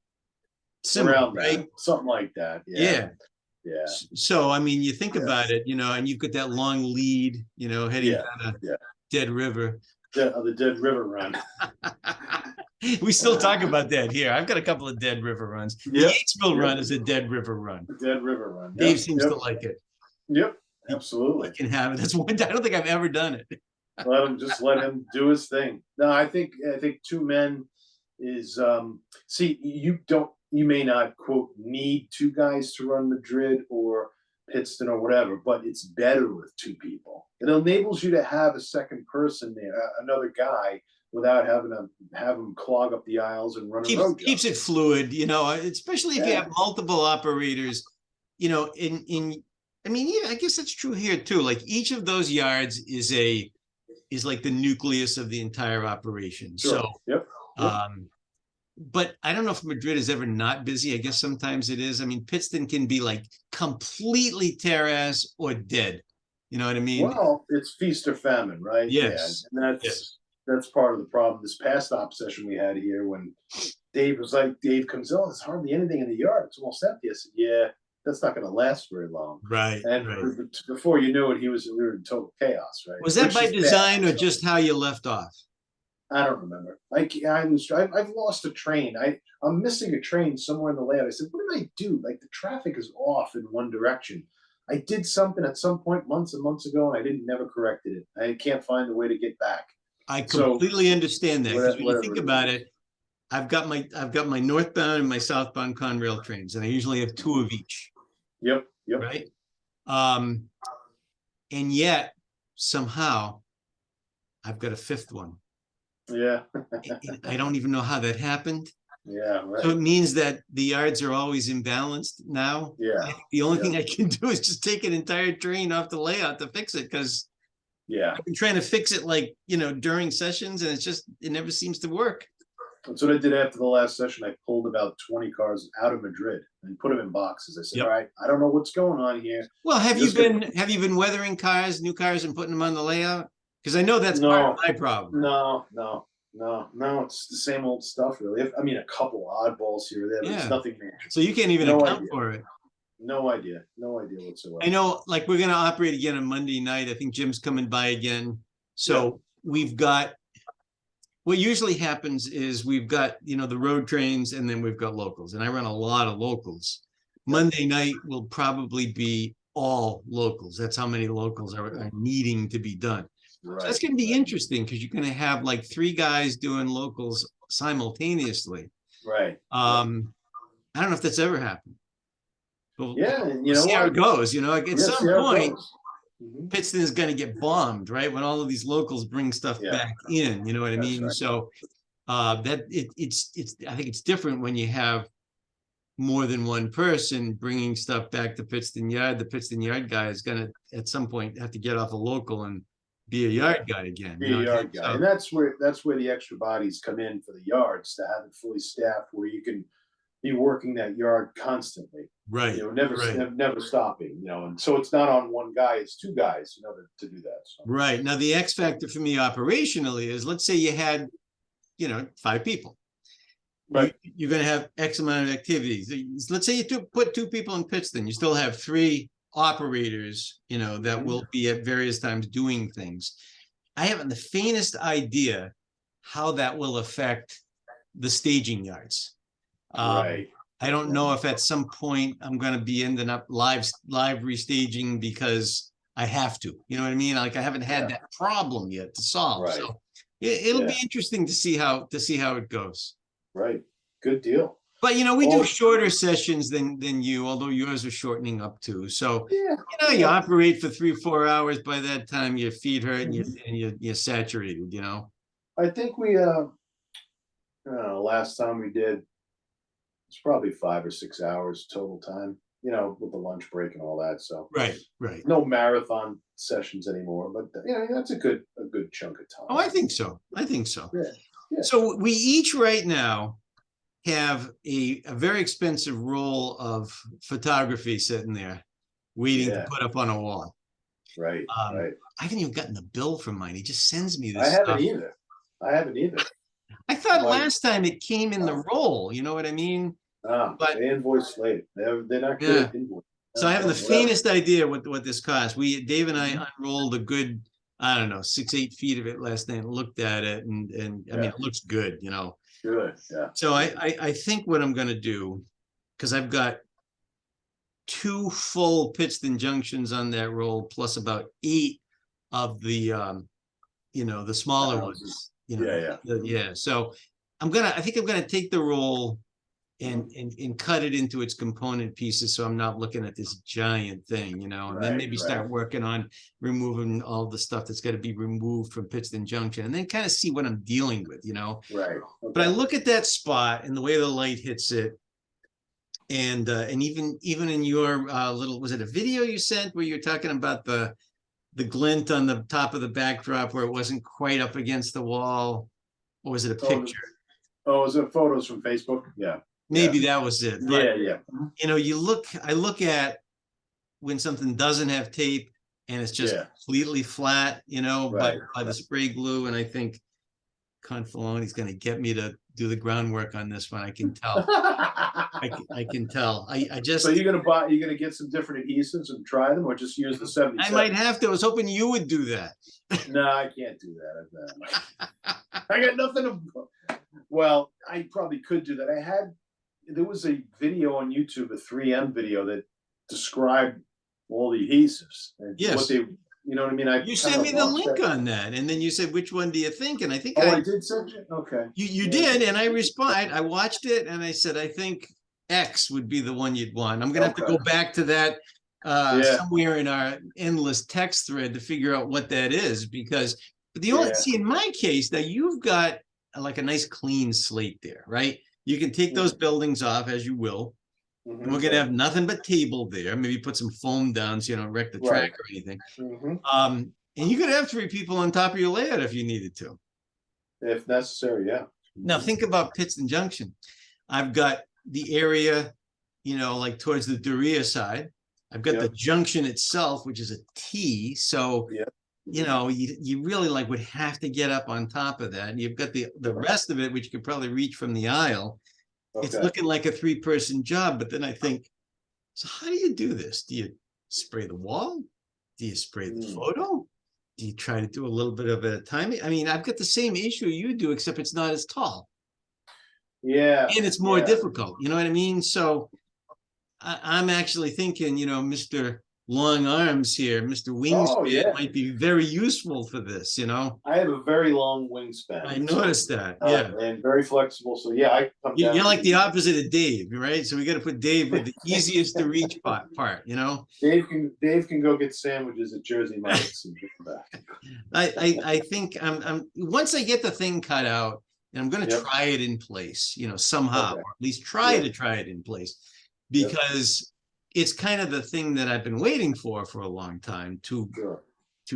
Similar, right? Something like that. Yeah. So, I mean, you think about it, and you've got that long lead, heading down a dead river. The Dead River Run. We still talk about that here. I've got a couple of dead river runs. The Yatesville run is a dead river run. Dead River Run. Dave seems to like it. Yep, absolutely. He can have it. That's one. I don't think I've ever done it. Let him do his thing. No, I think 2 men is you may not, quote, need 2 guys to run Madrid or Pittston or whatever, but it's better with 2 people. It enables you to have a second person there, another guy, without having to have them clog up the aisles and run a road. Keeps it fluid, especially if you have multiple operators, I mean, I guess that's true here too. Like each of those yards is like the nucleus of the entire operation. Sure. So, but I don't know if Madrid is ever not busy. I guess sometimes it is. I mean, Pittston can be like completely tear-ass or dead. You know what I mean? Well, it's feast or famine, right? Yes. Yeah. And that's part of the problem. This past op session we had here, when Dave comes in, there's hardly anything in the yard. It's almost empty. I said, yeah, that's not going to last very long. Right. And before you knew it, we were in total chaos, right? Was that by design or just how you left off? I don't remember. I've lost a train. I'm missing a train somewhere in the layout. I said, what did I do? Like the traffic is off in one direction. I did something at some point months and months ago, and I never corrected it. I can't find a way to get back. I completely understand that, because when you think about it, I've got my northbound and my southbound Conrail trains, and I usually have 2 of each. Yep. Right. And yet somehow I've got a 5th one. Yeah. I don't even know how that happened. Yeah, right. So it means that the yards are always imbalanced now. Yeah. The only thing I can do is just take an entire train off the layout to fix it, because I've been trying to fix it during sessions, and it never seems to work. That's what I did after the last session. I pulled about 20 cars out of Madrid and put them in boxes. I said, all right, I don't know what's going on here. Well, have you been weathering new cars and putting them on the layout? Because I know that's part of my problem. No. It's the same old stuff, really. I mean, a couple oddballs here or there, but it's nothing major. So you can't even account for it. No idea whatsoever. I know, we're going to operate again on Monday night. I think Jim's coming by again. So we've got, what usually happens is we've got, the road trains, and then we've got locals, and I run a lot of locals. Monday night will probably be all locals. That's how many locals are needing to be done. Right. So that's going to be interesting, because you're going to have like 3 guys doing locals simultaneously. Right. I don't know if that's ever happened. But and we'll see how it goes. Like at some point, Pittston is going to get bombed, right? When all of these locals bring stuff back in, you know what I mean? Right. So it's I think it's different when you have more than one person bringing stuff back to Pittston Yard. The Pittston Yard guy is going to at some point have to get off a local and be a yard guy again. Be a yard guy, and that's where the extra bodies come in for the yards, to have it fully staffed, where you can be working that yard constantly. Right. Never stopping. And so it's not on one guy; it's 2 guys. To do that. So. Right. Now the X factor for me operationally is, let's say you had, 5 people. Right. You're going to have X amount of activities. Let's say you put 2 people in Pittston, you still have 3 operators, that will be at various times doing things. I haven't the faintest idea how that will affect the staging yards. Right. I don't know if at some point I'm going to be ending up live restaging because I have to. You know what I mean? Like I haven't had that problem yet to solve. Right. So it'll be interesting to see how it goes. Right. Good deal. But we do shorter sessions than you, although yours are shortening up too. So you operate for 3-4 hours. By that time, your feet hurt and you're saturated. I think we last time we did, it's probably 5 or 6 hours total time. With the lunch break and all that. So right. No marathon sessions anymore, but that's a good chunk of time. Oh, I think so. Yeah. So we each right now have a very expensive roll of photography sitting there waiting to put up on a wall. Right. I haven't even gotten the bill from mine. He just sends me this I stuff. I haven't either. I thought last time it came in the roll. You know what I mean? But they invoice late. They're not good at invoice. So I have the faintest idea what this costs. Dave and I unrolled a good, 6-8 feet of it last night and looked at it, and I mean, it looks good, Good, yeah. So I think what I'm going to do, because I've got 2 full Pittston junctions on that roll, plus about 8 of the, the smaller ones. So I think I'm gonna take the roll and cut it into its component pieces, so I'm not looking at this giant thing, and then maybe start working on removing all the stuff that's got to be removed from Pittston Junction, and then kind of see what I'm dealing with, Right. Okay. But I look at that spot and the way the light hits it, and even in your little, was it a video you sent where you're talking about the glint on the top of the backdrop where it wasn't quite up against the wall, or was it a picture? Was it photos from Facebook? Yeah. Maybe that was it. But, yeah. I look at when something doesn't have tape and it's just completely flat, by the spray glue, and I think Confalone is going to get me to do the groundwork on this one. I can tell. I can tell. I just. So you're gonna get some different adhesives and try them, or just use the 77? I might have to. I was hoping you would do that. No, I can't do that. I got nothing to. Well, I probably could do that. There was a video on YouTube, a 3M video that described all the adhesives and what they, you know what I mean? You sent me the link on that, and then you said, which one do you think? And I think I did send you? Okay. You did, and I responded. I watched it, and I said, I think X would be the one you'd want. I'm going to have to go back to that somewhere in our endless text thread to figure out what that is, because the only, see, in my case, now you've got like a nice clean slate there, right? You can take those buildings off as you will, and we're going to have nothing but table there. Maybe put some foam down so you don't wreck the track or anything. And you could have 3 people on top of your layout if you needed to. If necessary, yeah. Now think about Pittston Junction. I've got the area, like towards the Doria side. I've got the junction itself, which is a T. So, you really would have to get up on top of that. And you've got the rest of it, which you could probably reach from the aisle. It's looking like a 3-person job. But then I think, so how do you do this? Do you spray the wall? Do you spray the photo? Do you try to do a little bit of a timing? I mean, I've got the same issue you do, except it's not as tall. Yeah. And it's more yeah. difficult. You know what I mean? So I'm actually thinking, Mr. Long Arms here, Mr. Wingspan might be very useful for this, I have a very long wingspan. I noticed that, yeah. And very flexible. So yeah, I come down. You're like the opposite of Dave, right? So we got to put Dave with the easiest to reach part, Dave can go get sandwiches at Jersey Mike's and bring them back. I think I'm once I get the thing cut out, and I'm going to try it in place, somehow, or at least try to try it in place, because it's kind of the thing that I've been waiting for a long time to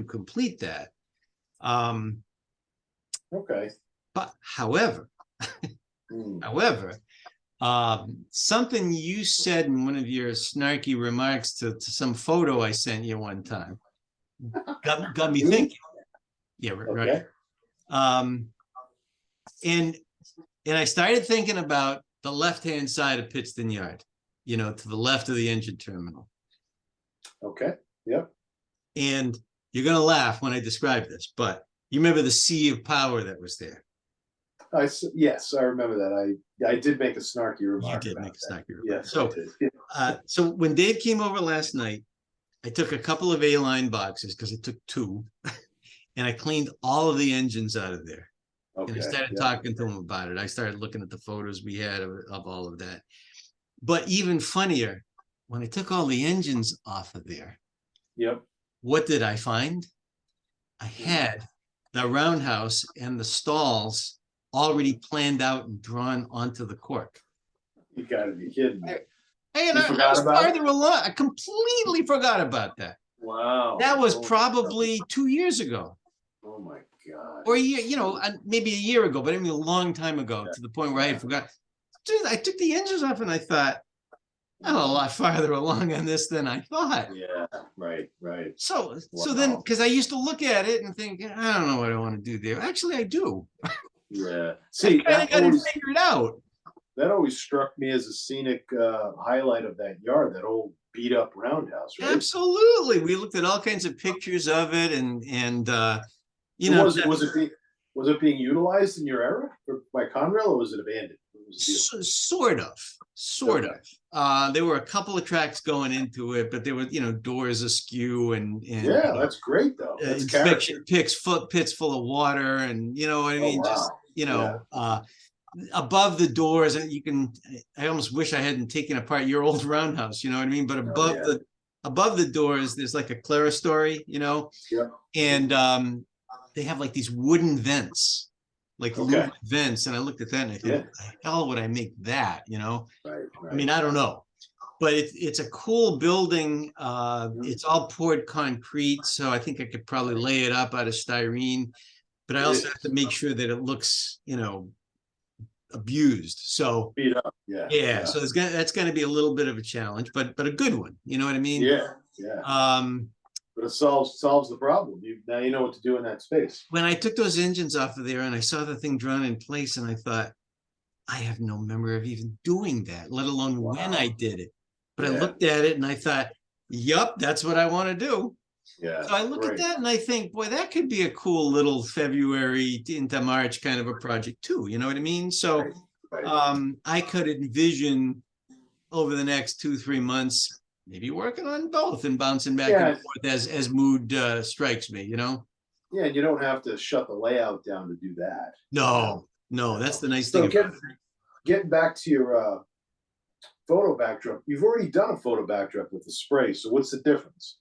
complete that. Okay. But however, something you said in one of your snarky remarks to some photo I sent you one time got me thinking. Yeah, right. And I started thinking about the left-hand side of Pittston Yard, to the left of the engine terminal. Okay. Yep. And you're going to laugh when I describe this, but you remember the sea of power that was there? Yes, I remember that. I did make a snarky remark. You did make a snarky remark. Yes. So when Dave came over last night, I took a couple of A-line boxes because it took two, and I cleaned all of the engines out of there. Okay. And I started talking to him about it. I started looking at the photos we had of all of that. But even funnier, when I took all the engines off of there, what did I find? I had the roundhouse and the stalls already planned out and drawn onto the cork. You gotta be kidding me. I was farther along. I completely forgot about that. Wow. That was probably 2 years ago. Oh my God. Or a year, maybe a year ago, but I mean a long time ago, to the point where I had forgot. Dude, I took the engines off and I thought, I'm a lot farther along on this than I thought. Yeah, right. So then, because I used to look at it and think, I don't know what I want to do there. Actually, I do. Yeah. See, I kind of got it figured out. That always struck me as a scenic highlight of that yard, that old beat up roundhouse, right? Absolutely. We looked at all kinds of pictures of it, and was it being utilized in your era by Conrail, or was it abandoned? Sort of. There were a couple of tracks going into it, but there were doors askew and yeah, that's great though. That's inspection pits full of water, and what I mean. Just above the doors, and I almost wish I hadn't taken apart your old roundhouse, you know what I mean? But above the doors, there's like a clerestory, and they have like these wooden vents, like louvered vents. And I looked at that and I thought, the hell would I make that, Right. I mean, I don't know, but it's a cool building. It's all poured concrete, so I think I could probably lay it up out of styrene, but I also have to make sure that it looks, abused. So beat up. Yeah. So that's going to be a little bit of a challenge, but a good one. You know what I mean? Yeah. But it solves the problem. Now you know what to do in that space. When I took those engines off of there and I saw the thing drawn in place, and I thought, I have no memory of even doing that, let alone when I did it. But I looked at it and I thought, yup, that's what I want to do. Yeah. So I look at that and I think, boy, that could be a cool little February into March kind of a project too. You know what I mean? So I could envision over the next 2-3 months, maybe working on both and bouncing back and forth as mood strikes me, Yeah, and you don't have to shut the layout down to do that. No, that's the nice thing about it. Getting back to your photo backdrop, you've already done a photo backdrop with the spray, so what's the difference?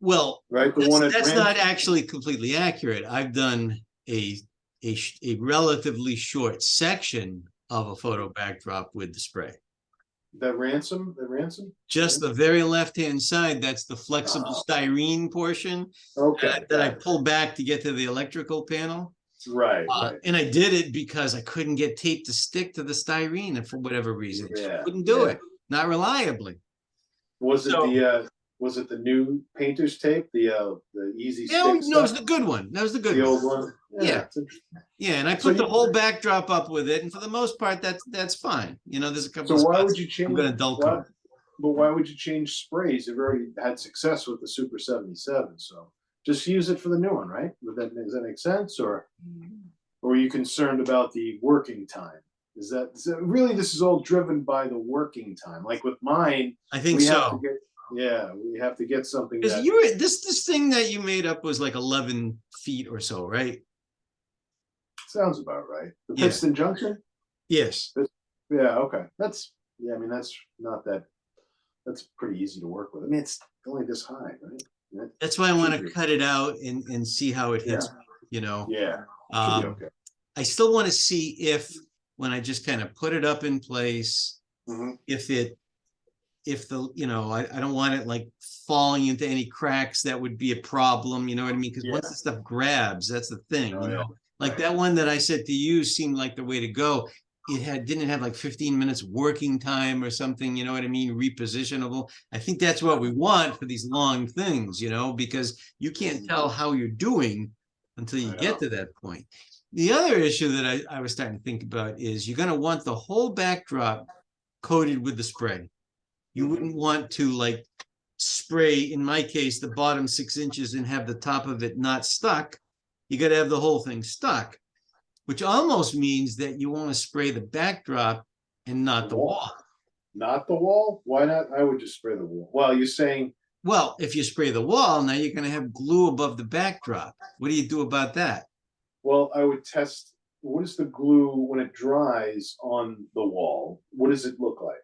Well, that's not actually completely accurate. I've done a relatively short section of a photo backdrop with the spray. The ransom? Just the very left-hand side. That's the flexible styrene portion that I pulled back to get to the electrical panel. Right. And I did it because I couldn't get tape to stick to the styrene, and for whatever reason, couldn't do it. Not reliably. Was it the new painter's tape, the easy stick? No, it was the good one. That was the good one. The old one. Yeah, and I put the whole backdrop up with it, and for the most part, that's fine. There's a couple. So why would you change? I'm going to dull coat. but why would you change sprays? You've already had success with the Super 77, so just use it for the new one, right? Does that make sense, or are you concerned about the working time? Is that really, this is all driven by the working time? Like with mine, I think we so. have to get, yeah, we have to get something Because that you were this thing that you made up was like 11 feet or so, right? sounds about right. The Yeah. piston junction? Yes. Yeah, okay. That's, yeah, I mean, that's not that, that's pretty easy to work with. I mean, it's only this high, right? That's why I want should to be. cut it out and see how it hits, Yeah. you know. Yeah, should be okay. I still want to see if, when I just kind of put it up in place, Mhm. if the, you know, I don't want it like falling into any cracks. That would be a problem, you know what I mean? Because once Yeah. the stuff grabs, that's the thing, Oh, you know. yeah. Like Right. that one that I said to you seemed like the way to go. It didn't have like 15 minutes working time or something, you know what I mean? Repositionable. I think that's what we want for these long things, you know, because you can't tell how you're doing until you I get know. to that point. The other issue that I was starting to think about is you're going to want the whole backdrop coated with the spray. You wouldn't want to like spray, in my case, the bottom 6 inches and have the top of it not stuck. You got to have the whole thing stuck, which almost means that you want to spray the backdrop and not the wall. Not the wall? Why not? I would just spray the wall. Well, you're saying, Well, if you spray the wall, now you're going to have glue above the backdrop. What do you do about that? well, I would test, what is the glue when it dries on the wall? What does it look like?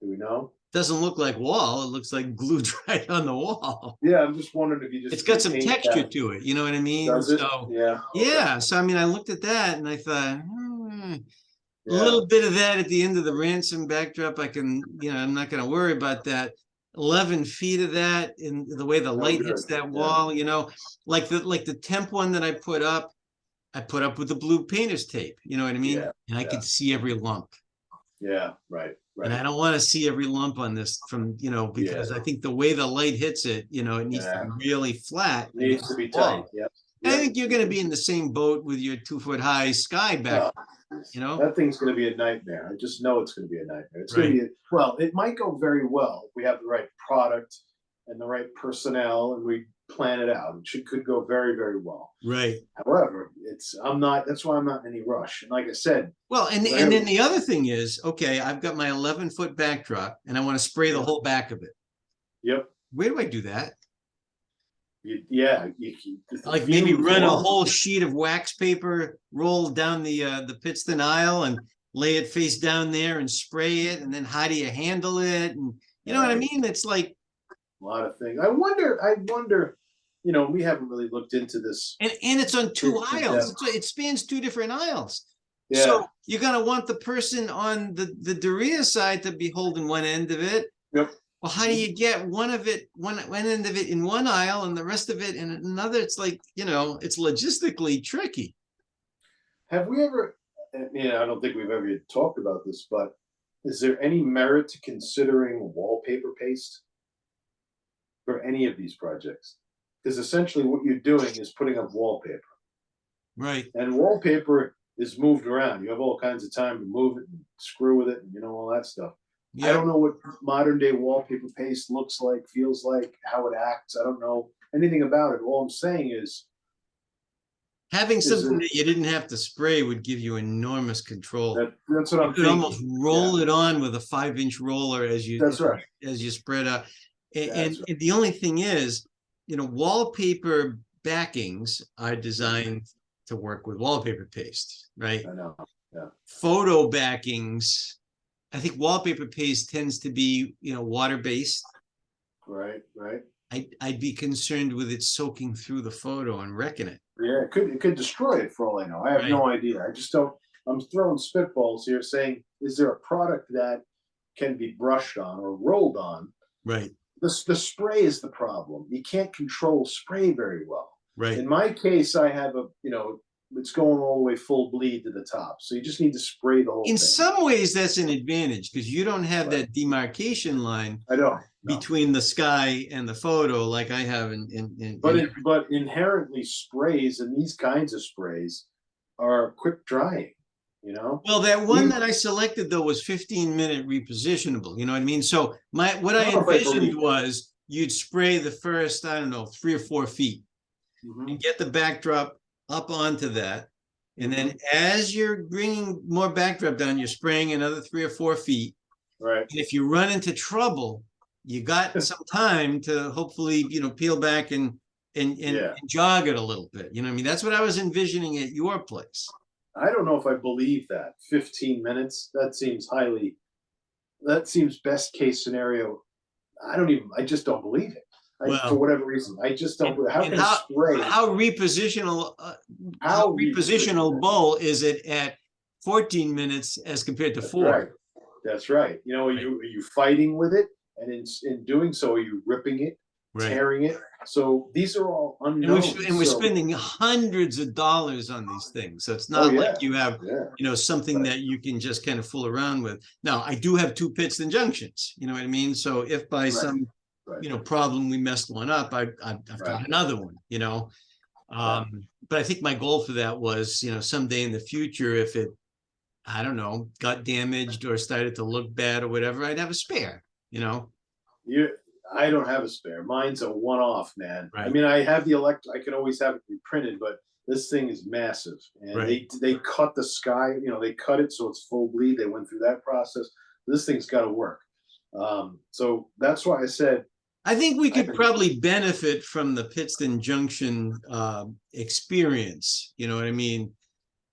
Do we know? Doesn't look like wall. It looks like glue dried on the wall. Yeah, I'm just wondering if you just It's got some paint texture that. to it. You know what I mean? Does it? So, Yeah. Okay. yeah. So, I mean, I looked at that and I thought, a Yeah. little bit of that at the end of the ransom backdrop. I can, you know, I'm not going to worry about that. 11 feet of that in the way the light hits good. that Yeah. wall, you know, like the temp one that I put up with the blue painter's tape. You know what I mean? Yeah. And I could see every lump. Yeah. Right. And I Right. don't want to see every lump on this from, you know, because Yeah. I think the way the light hits it, you know, it needs to Yeah. be really flat Needs against to be the wall. tight. Yep. I Yep. think you're going to be in the same boat with your 2-foot high sky back, you know? That thing's going to be a nightmare. I just know it's going to be a nightmare. It's Right. going to be, well, it might go very well if we have the right product and the right personnel and we plan it out. It could go very, very well. Right. However, that's why I'm not in any rush. And like I said, Well, and then the other thing is, okay, I've got my 11-foot backdrop and I want to spray the whole back of it. Yep. Where do I do that? Like maybe run a whole sheet of wax paper, roll down the Pittston aisle and lay it face down there and spray it. And then how do you handle it? And you know what I mean? It's like a lot of things. I wonder, you know, we haven't really looked into this. And it's on 2 aisles. It spans 2 different aisles. Yeah. So you're going to want the person on the Doria side to be holding one end of it. Yep. Well, how do you get one end of it in one aisle and the rest of it in another? It's like, you know, it's logistically tricky. Have we ever, I don't think we've ever talked about this, but is there any merit to considering wallpaper paste for any of these projects? Because essentially what you're doing is putting up wallpaper. Right. And wallpaper is moved around. You have all kinds of time to move it and screw with it and, you know, all that stuff. Yeah. I don't know what modern day wallpaper paste looks like, feels like, how it acts. I don't know anything about it. All I'm saying is having something that you didn't have to spray would give you enormous control. That's what I'm thinking. You could almost roll it on with a 5-inch roller as you spread out. And the only thing is, you know, wallpaper backings are designed to work with wallpaper paste, right? I know. Yeah. Photo backings, I think wallpaper paste tends to be, you know, water-based. Right, right. I'd be concerned with it soaking through the photo and wrecking it. Yeah, it could destroy it for all I know. I have no idea. I just don't. I'm throwing spitballs here, saying, is there a product that can be brushed on or rolled on? Right. The spray is the problem. You can't control spray very well. Right. In my case, I have it's going all the way full bleed to the top. So you just need to spray the whole thing. In some ways, that's an advantage because you don't have that demarcation line between the sky and the photo like I have but inherently sprays and these kinds of sprays are quick drying. you know? Well, that one that I selected though was 15-minute repositionable. You know what I mean? So what I envisioned was you'd spray the first, I don't know, 3 or 4 feet and get the backdrop up onto that. And then as you're bringing more backdrop down, you're spraying another 3 or 4 feet. Right. And if you run into trouble, you got some time to hopefully, peel back and jog it a little bit. You know what I mean? That's what I was envisioning at your place. I don't know if I believe that 15 minutes. That seems best case scenario. I just don't believe it. For whatever reason, I just don't. How repositionable is it at 14 minutes as compared to 4? Right. That's right. Are you fighting with it, and in doing so, are you ripping it, tearing it? So these are all unknowns. And we're spending hundreds of dollars on these things. So it's not like you have, something that you can just kind of fool around with. Now, I do have 2 pits and junctions. You know what I mean? So if by some problem we messed one up, I've got another one. But I think my goal for that was, someday in the future, if it, I don't know, got damaged or started to look bad or whatever, I'd have a spare. I don't have a spare. Mine's a one-off, man. Right. I mean, I have the I can always have it reprinted, but this thing is massive. And they cut the sky, they cut it so it's full bleed. They went through that process. This thing's got to work. So that's why I said, I think we could probably benefit from the Pittston Junction experience. You know what I mean?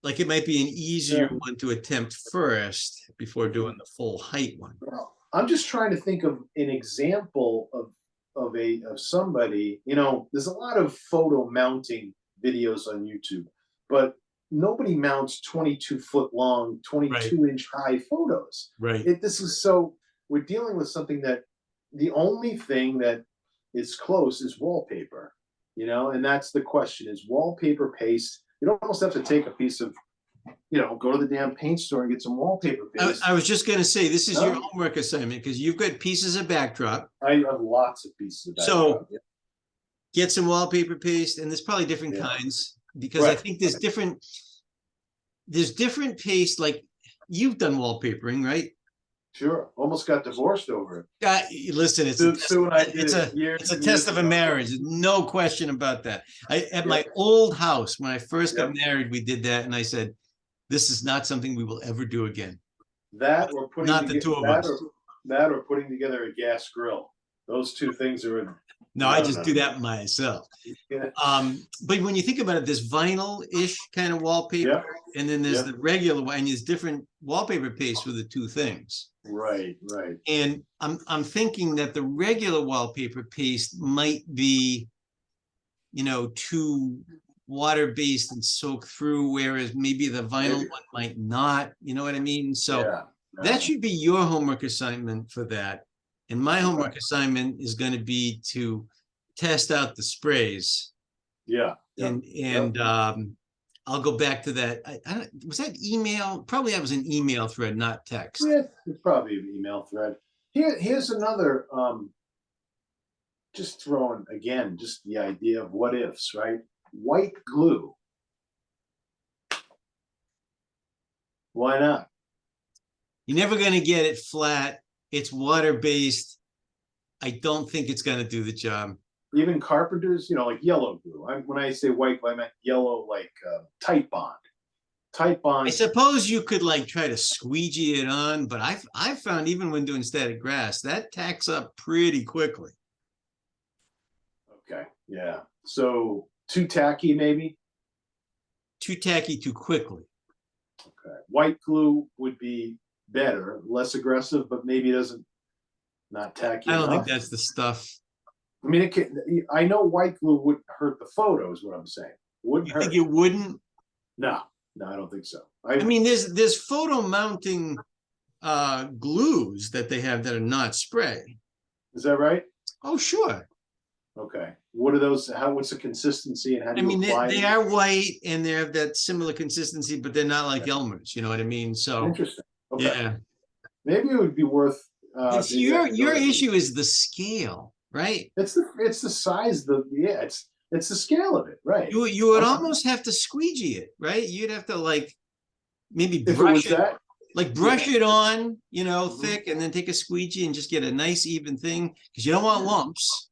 Like it might be an easier one to attempt first before doing the full height one. Well, I'm just trying to think of an example of somebody. There's a lot of photo mounting videos on YouTube, but nobody mounts 22-foot long, 22-inch high photos. Right. We're dealing with something that the only thing that is close is wallpaper, and that's the question: is wallpaper paste? You don't almost have to take a piece of, go to the damn paint store and get some wallpaper paste. I was just going to say, this is your homework assignment because you've got pieces of backdrop. I have lots of pieces of backdrop. So get some wallpaper paste, and there's probably different kinds because I think there's different paste. Like you've done wallpapering, right? Sure. Almost got divorced over it. Listen, it's a test of a marriage. No question about that. At my old house, when I first got married, we did that. And I said, this is not something we will ever do again. That or putting not the two of us. That or putting together a gas grill. Those two things are in. No, I just do that myself. But when you think about it, this vinyl-ish kind of wallpaper, and then there's the regular one, and there's different wallpaper paste for the two things. Right. And I'm thinking that the regular wallpaper paste might be, too water-based and soak through, whereas maybe the vinyl one might not. You know what I mean? So that should be your homework assignment for that. And my homework assignment is going to be to test out the sprays. And I'll go back to that. Was that email? Probably that was an email thread, not text. Yeah, it's probably an email thread. Here's another, just throwing, again, just the idea of what ifs, right? White glue. Why not? You're never going to get it flat. It's water-based. I don't think it's going to do the job. Even carpenters, like yellow glue. When I say white glue, I meant yellow, like Tight Bond. Tight Bond. I suppose you could try to squeegee it on, but I've found even when doing static grass, that tacks up pretty quickly. Okay, yeah. So too tacky, maybe? Too tacky too quickly. Okay. White glue would be better, less aggressive, but maybe doesn't not tacky. I don't think that's the stuff. I mean, I know white glue wouldn't hurt the photo, is what I'm saying. Wouldn't hurt. You think it wouldn't? No, I don't think so. I mean, there's photo mounting glues that they have that are not spray. Is that right? Oh, sure. Okay. What are those? What's the consistency and how do you apply they are white and they have that similar consistency, but they're not like Elmer's. You know what I mean? So interesting. Okay. Yeah. Maybe it would be worth. Your issue is the scale, right? It's the size. It's the scale of it, right? You would almost have to squeegee it, right? You'd have to maybe If it brush was it, that, like brush it on, Mhm. thick, and then take a squeegee and just get a nice even thing, because you don't want lumps.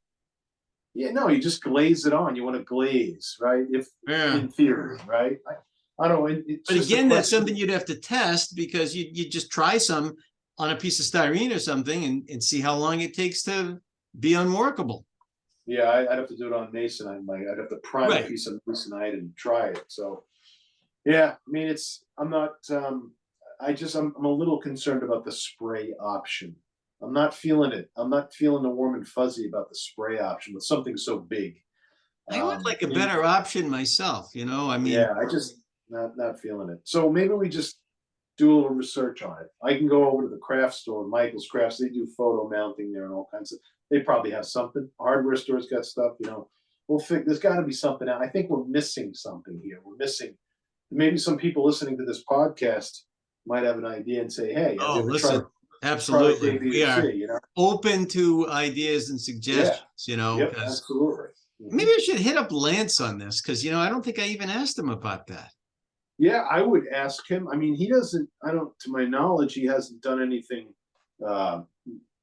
yeah, no, you just glaze it on. You want to glaze, right? If Yeah. in theory, right? I don't know. It's But just a again, that's question. something you'd have to test, because you just try some on a piece of styrene or something and see how long it takes to be unworkable. Yeah, I'd have to do it on masonite. I'd have to prime a Right. piece of masonite and try it. So yeah, I mean, I'm not. I'm a little concerned about the spray option. I'm not feeling it. I'm not feeling the warm and fuzzy about the spray option with something so big. I would like a I mean, better option myself, I mean, yeah, I just not feeling it. So maybe we just do a little research on it. I can go over to the craft store, Michael's Crafts. They do photo mounting there and all kinds of. They probably have something. Hardware stores got stuff. We'll figure. There's got to be something out. I think we're missing something here. We're missing. Maybe some people listening to this podcast might have an idea and say, "Hey, have you oh, ever listen, tried absolutely. We are AVC?" open to ideas and Yeah. suggestions, Yep. because Absolutely. maybe I should hit up Lance on this, because, I don't think I even asked him about that. Yeah, I would ask him. I mean, he doesn't. I don't. To my knowledge, he hasn't done uh,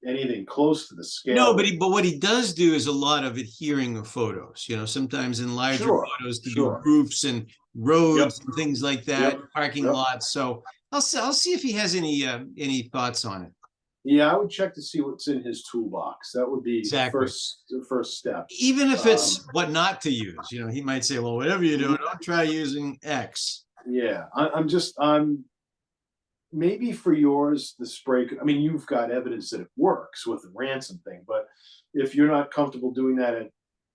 anything close to the No, scale. but what he does do is a lot of adhering of photos, sometimes in larger Sure. photos to do Sure. roofs and Yep. roads and things like that, Yep. parking Yep. lots. So I'll see if he has any thoughts on it. Yeah, I would check to see what's in his toolbox. That would be Exactly. the first step. Even if it's what not to use, he might say, well, whatever you do, don't try using X. Yeah, I'm maybe for yours the spray. I mean, you've got evidence that it works with the ransom thing, but if you're not comfortable doing that at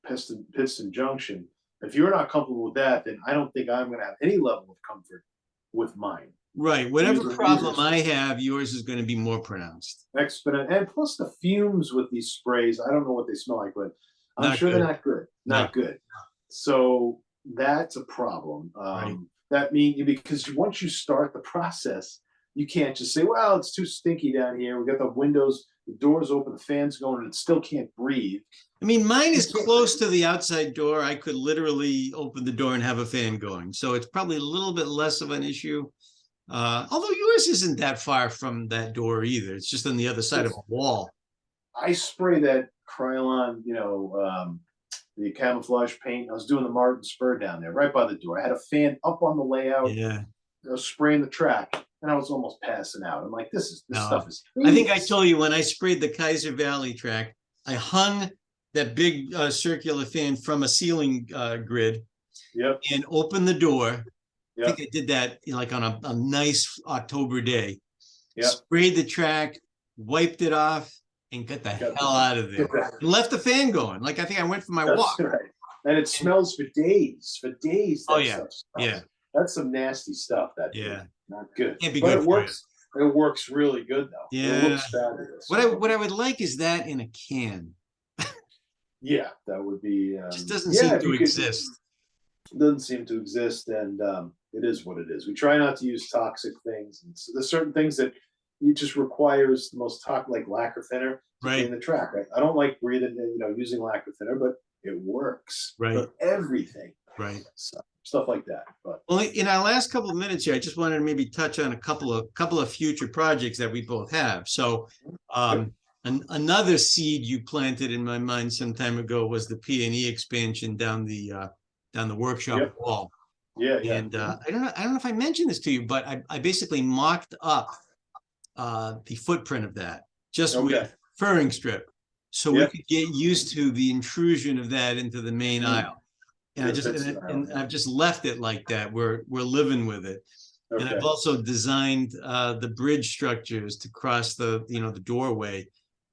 Pittston Junction, if you're not comfortable with that, then I don't think I'm going to have any level of comfort with mine. Right. Whatever problem I have, yours is going to be more pronounced. Exponent, and plus the fumes with these sprays. I don't know what they smell like, but I'm Not sure good. they're not good. Not good. So that's a problem. Right. That means because once you start the process, you can't just say, "Well, it's too stinky down here. We got the windows, the doors open, the fans going, and it still can't breathe." I mean, mine is close to the outside door. I could literally open the door and have a fan going. So it's probably a little bit less of an issue. Although yours isn't that far from that door either. It's just on the other side of a wall. I spray that Krylon, the camouflage paint. I was doing the Martin Spur down there, right by the door. I had a fan up on the layout. Yeah. I was spraying the track, and I was almost passing out. I'm like, this stuff is. I think I told you when I sprayed the Kaiser Valley track, I hung that big circular fan from a ceiling grid. Yep. And opened the door. Yep. I think I did that like on a nice October day. Yep. Sprayed the track, wiped it off, and got the hell out of there. And left the fan going. Like I think I went for my walk. Right. And it smells for days. For days. Oh yeah. Yeah. That's some nasty stuff. Yeah. Not good. Can't be but good it works. It works really good though. Yeah. It looks fabulous. What I would like is that in a can. Yeah, that would be. It just doesn't seem to exist. Doesn't seem to exist, and it is what it is. We try not to use toxic things, and so there's certain things that it just requires the most toxic, like lacquer thinner, to clean the track. Right? I don't like breathing, using lacquer thinner, but it works for everything. Right. So, stuff like that. But well, in our last couple of minutes here, I just wanted to maybe touch on a couple of future projects that we both have. So, another seed you planted in my mind some time ago was the P&E expansion down the workshop wall. Yeah. And I don't know if I mentioned this to you, but I basically mocked up the footprint of that just with furring strip, so we could get used to the intrusion of that into the main aisle. And I've just left it like that. We're living with it. Okay. And I've also designed the bridge structures to cross the doorway,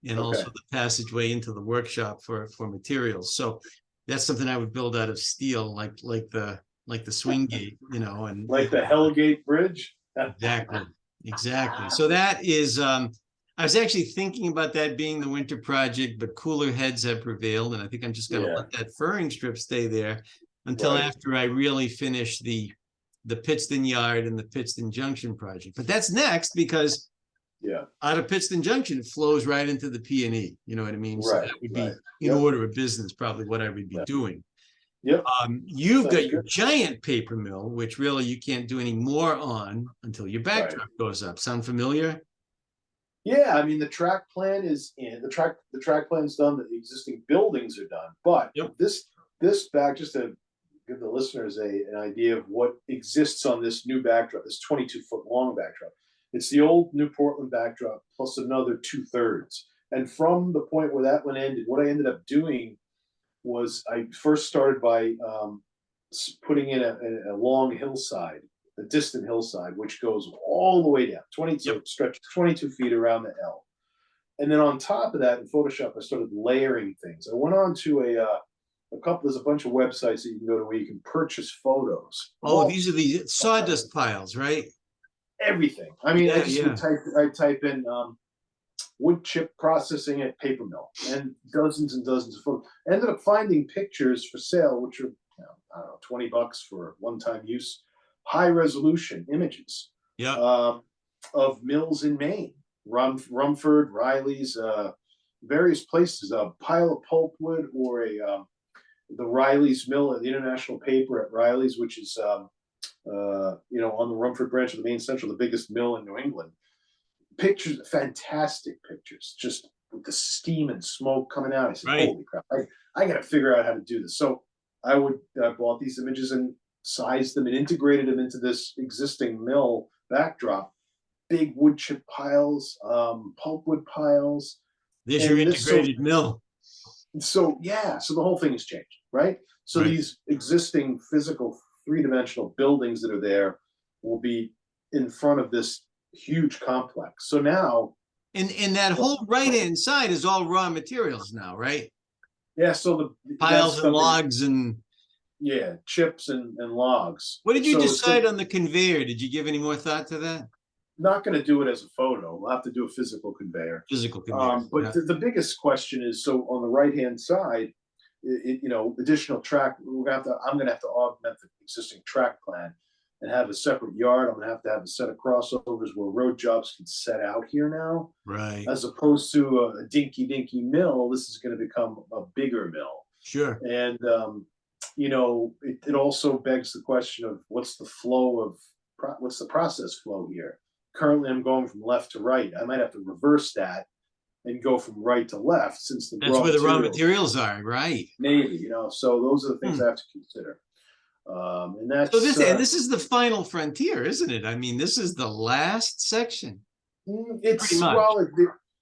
and also the passageway into the workshop for materials. So that's something I would build out of steel, like the swing gate, and like the Hellgate Bridge. Exactly. So that is. I was actually thinking about that being the winter project, but cooler heads have prevailed, and I think I'm just going to let that furring strip stay there until after I really finish the Pittston Yard and the Pittston Junction project. But that's next, because out of Pittston Junction it flows right into the P&E. You know what I mean? So that would be in order of business, probably what I would be doing. Yep. You've got Sounds your good. giant paper mill, which really you can't do any more on until your Right. backdrop goes up. Sound familiar? Yeah, I mean the track plan is in the track plan's done, the existing buildings are done, but Yep. this back, just to give the listeners an idea of what exists on this new backdrop, this 22-foot long backdrop. It's the old New Portland backdrop plus another 2/3. And from the point where that one ended, what I ended up doing was I first started by putting in a long hillside, a distant hillside, which goes all the way down, 20, so Yep. stretch 22 feet around the L. And then on top of that, in Photoshop, I started layering things. I went on to there's a bunch of websites that you can go to where you can purchase photos. Oh, these are the sawdust piles, right? Everything. I mean, I Yeah, just yeah. would type in wood chip processing at paper mill, and dozens of photos. I ended up finding pictures for sale, which are, I don't know, $20 for one-time use, high resolution images Yeah. of mills in Maine, Rumford, Riley's, various places, a pile of pulpwood, or the Riley's mill at the International Paper at Riley's, which is on the Rumford branch of the Maine Central, the biggest mill in New England. Pictures, fantastic pictures, just with the steam and smoke coming out. I said, Right. holy crap, I got to figure out how to do this. So I bought these images and sized them and integrated them into this existing mill backdrop. Big wood chip piles, pulpwood piles. There's your And integrated mill. So yeah, so the whole thing has changed, right? So Right. these existing physical three-dimensional buildings that are there will be in front of this huge complex. So now, And that whole right-hand side is all raw materials now, right? yeah, so Piles and logs and. yeah, chips and logs. What did you So decide on the conveyor? Did you give any more thought to that? not going to do it as a photo. We'll have to do a physical conveyor. Physical conveyor. But Yeah. the biggest question is, so on the right-hand side, additional track, I'm gonna have to augment the existing track plan and have a separate yard. I'm gonna have a set of crossovers where road jobs can set out here now, Right. as opposed to a dinky mill. This is going to become a bigger mill. Sure. And it also begs the question of what's the process flow here. Currently, I'm going from left to right. I might have to reverse that and go from right to left, since That's where the raw materials are, right? maybe, so those are the things I have to consider. And that's So this is the final frontier, isn't it? I mean, this is the last section. It's pretty much. Well,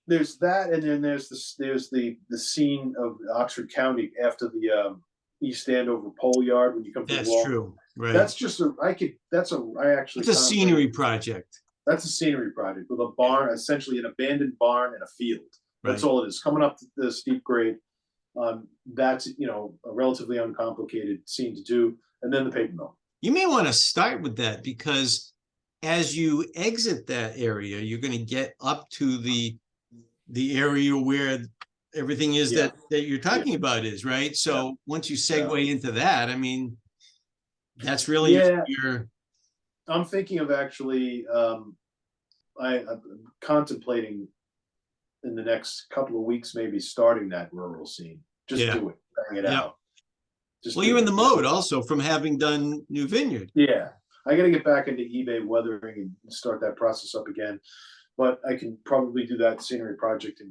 there's that, and then there's the scene of Oxford County after the East Andover Pole Yard when you come to That's the wall. true, right? That's just It's a scenery project. That's a scenery project with a barn, essentially an abandoned barn and a field. That's Right. all it is. Coming up the steep grade, that's a relatively uncomplicated scene to do, and then the paper mill. You may want to start with that, because as you exit that area, you're going to get up to the area where everything is that you're talking about is, right? So once you segue into that, I mean, that's really your. I'm thinking of actually, I'm contemplating in the next couple of weeks, maybe starting that rural scene. Just do it, bang it out. Well, you're in the mode also from having done New Vineyard. Yeah, I got to get back into eBay weathering and start that process up again. But I can probably do that scenery project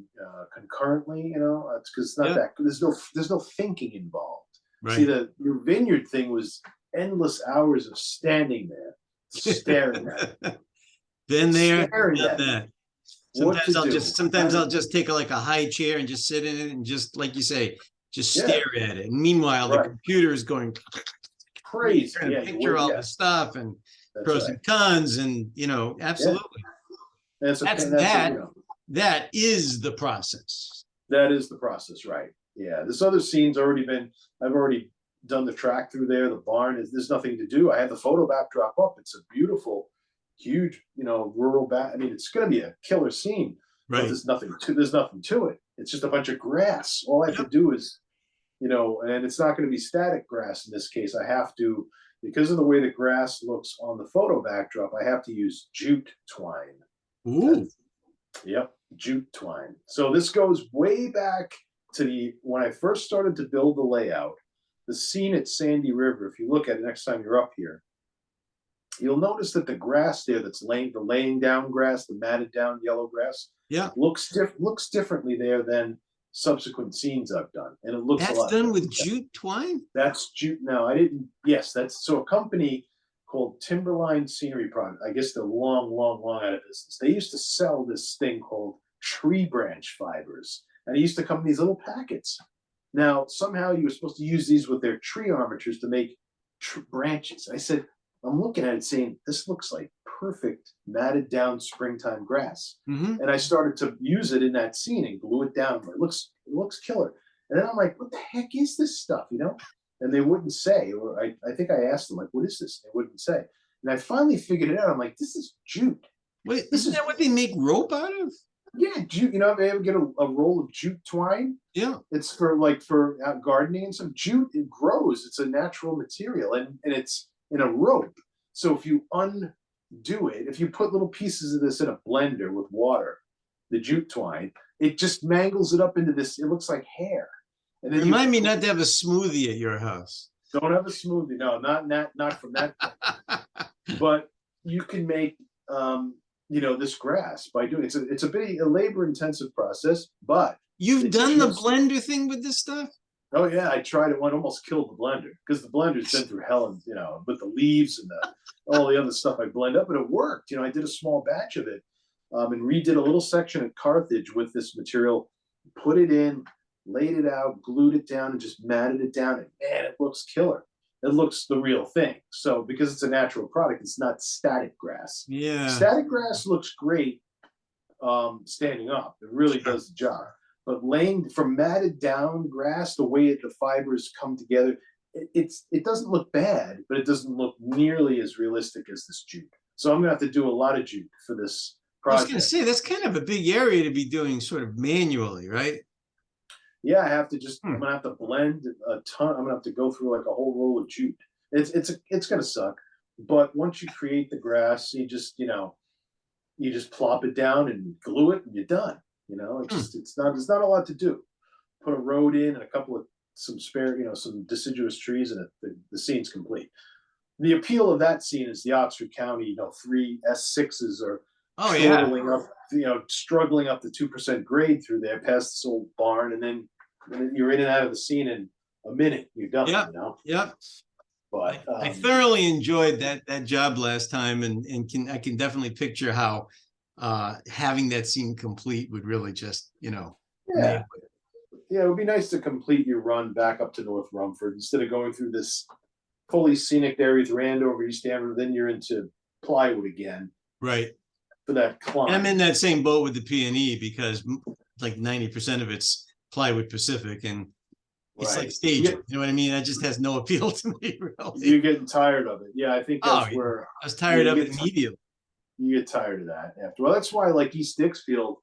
concurrently. It's because it's not that there's no thinking involved. Right. See, the New Vineyard thing was endless hours of standing there, staring at it. Been there, done that. Sometimes I'll just take a high chair and just sit in it and just, like you say, just stare at it. And meanwhile, the computer is going crazy. Trying to picture all the stuff and pros and cons, and absolutely. That is the process. That is the process, right? Yeah. This other scene's I've already done the track through there. The barn there's nothing to do. I had the photo backdrop up. It's a beautiful, huge, rural I mean, it's going to be a killer scene. Right. But there's nothing to it. It's just a bunch of grass. All I have to do is, and it's not going to be static grass in this case. I have to, because of the way the grass looks on the photo backdrop, I have to use jute twine. Ooh. Yep, jute twine. So this goes way back to when I first started to build the layout. the scene at Sandy River, if you look at it next time you're up here, you'll notice that the grass there that's the laying down grass, the matted down yellow grass, Yeah. looks differently there than subsequent scenes I've done. And it looks a That's lot done better. with jute twine? That's jute. No, I didn't. Yes, that's so a company called Timberline Scenery Product. I guess they're long out of business. They used to sell this thing called tree branch fibers, and it used to come in these little packets. Now, somehow you were supposed to use these with their tree armatures to make branches. I said, I'm looking at it saying, this looks like perfect matted down springtime grass. And I started to use it in that scene and glue it down. It looks killer. And then I'm like, what the heck is this stuff, you know? And they wouldn't say, or I think I asked them, like, what is this? They wouldn't say. And I finally figured it out. I'm like, this is jute. Wait, isn't that what they make rope out of? Yeah, jute. You know, if you ever get a roll of jute twine, yeah, it's for gardening and some jute. It grows. It's a natural material, and it's in a rope. So if you undo it, if you put little pieces of this in a blender with water, the jute twine, it just mangles it up into this. It looks like hair. And then remind me not to have a smoothie at your house. Don't have a smoothie. No, not from that. But you can make this grass by doing it. It's a labor intensive process, but you've done the blender thing with this stuff. Oh yeah, I tried it. One almost killed the blender because the blender's been through hell, and with the leaves and all the other stuff I blend up, but it worked. I did a small batch of it, and redid a little section at Carthage with this material, put it in, laid it out, glued it down, and just matted it down. And man, it looks killer. It looks the real thing. So because it's a natural product, it's not static grass. Yeah, static grass looks great standing up. It really does the job. But laying from matted down grass, the way the fibers come together, it doesn't look bad, but it doesn't look nearly as realistic as this jute. So I'm gonna have to do a lot of jute for this project. I was gonna say that's kind of a big area to be doing sort of manually, right? Yeah, I have to I'm gonna have to blend a ton. I'm gonna have to go through like a whole roll of jute. It's gonna suck, but once you create the grass, you just plop it down and glue it, and you're done. It's not a lot to do. Put a road in and some spare, some deciduous trees, and the scene's complete. The appeal of that scene is the Oxford County, 3 S6s are struggling up the 2% grade through there past this old barn, and then you're in and out of the scene in a minute. You're done. Yep. But I thoroughly enjoyed that job last time, and I can definitely picture how having that scene complete would really just nail it. Yeah, it would be nice to complete your run back up to North Rumford instead of going through this fully scenic area through Andover, East Andover, then you're into plywood again. Right. For that climb. And I'm in that same boat with the P&E because like 90% of it's plywood Pacific, and it's like staging. You know what I mean? That just has no appeal to me, really. You're getting tired of it. Yeah, I think that's where I was tired of it immediately. You get tired of that after. Well, that's why like East Dixfield,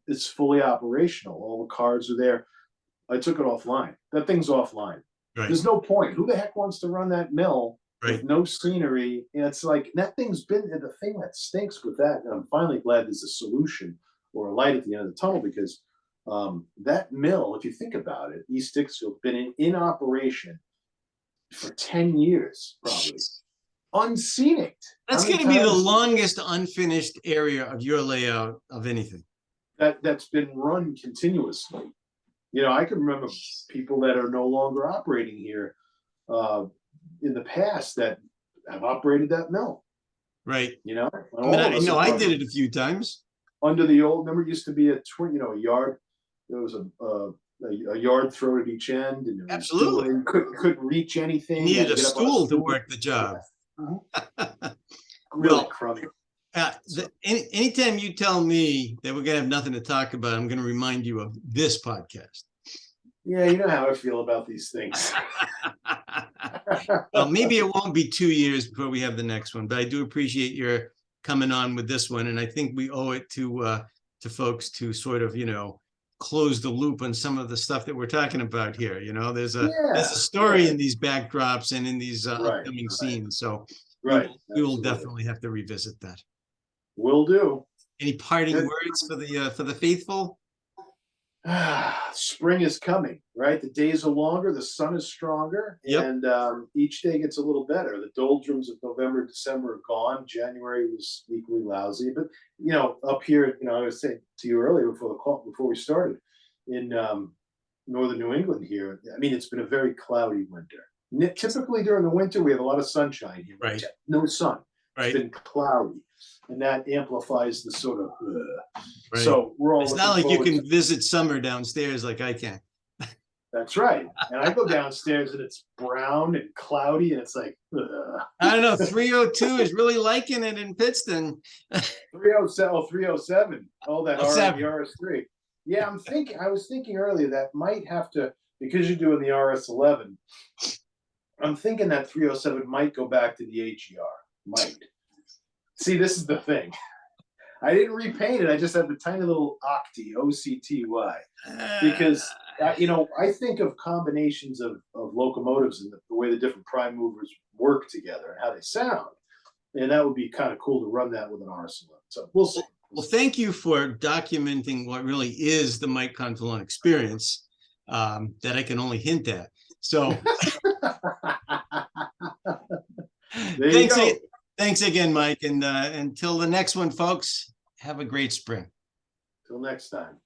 it's fully operational. All the cars are there. I took it offline. That thing's offline. Right. There's no point. Who the heck wants to run that mill with no scenery? It's like that thing's been the thing that stinks with that. And I'm finally glad there's a solution or a light at the end of the tunnel, because that mill, if you think about it, East Dixfield, been in operation for 10 years, probably. Unscenic. That's going to be the longest unfinished area of your layout of anything. That's been run continuously. I can remember people that are no longer operating here in the past that have operated that mill. Right. I did it a few times. Under the old, remember, it used to be a yard. There was a yard throw at each end, and absolutely couldn't reach anything. You needed a stool to work the job. Really crummy. Anytime you tell me that we're gonna have nothing to talk about, I'm gonna remind you of this podcast. Yeah, you know how I feel about these things. Well, maybe it won't be 2 years before we have the next one, but I do appreciate your coming on with this one, and I think we owe it to folks to sort of close the loop on some of the stuff that we're talking about here. There's a story in these backdrops and in these upcoming scenes, so we will definitely have to revisit that. Will do. Any parting words for the faithful? Spring is coming, right? The days are longer, the sun is stronger, Yep. and each day gets a little better. The doldrums of November, December are gone. January was equally lousy, but up here, I was saying to you earlier before the call, before we started, in northern New England here, I mean, it's been a very cloudy winter. Typically during the winter, we have a lot of sunshine here. Right. No sun. Right. It's been cloudy, and that amplifies the sort of. Right. So we're all. It's not like you can visit summer downstairs like I can. That's right. And I go downstairs and it's brown and cloudy, and it's like. I don't know. 302 is really liking it in Pittston. 307. 307. Oh, that Oh, the RS3. Yeah, I was thinking earlier that might have to, because you're doing the RS11. I'm thinking that 307 might go back to the HER. Might. See, this is the thing. I didn't repaint it. I just have the tiny little Octy, OCTY, because I think of combinations of locomotives and the way the different prime movers work together and how they sound, and that would be kind of cool to run that with an RS11. So we'll see. Well, thank you for documenting what really is the Mike Confalone experience that I can only hint at. So thanks again, Mike. And until the next one, folks, have a great spring. Till next time.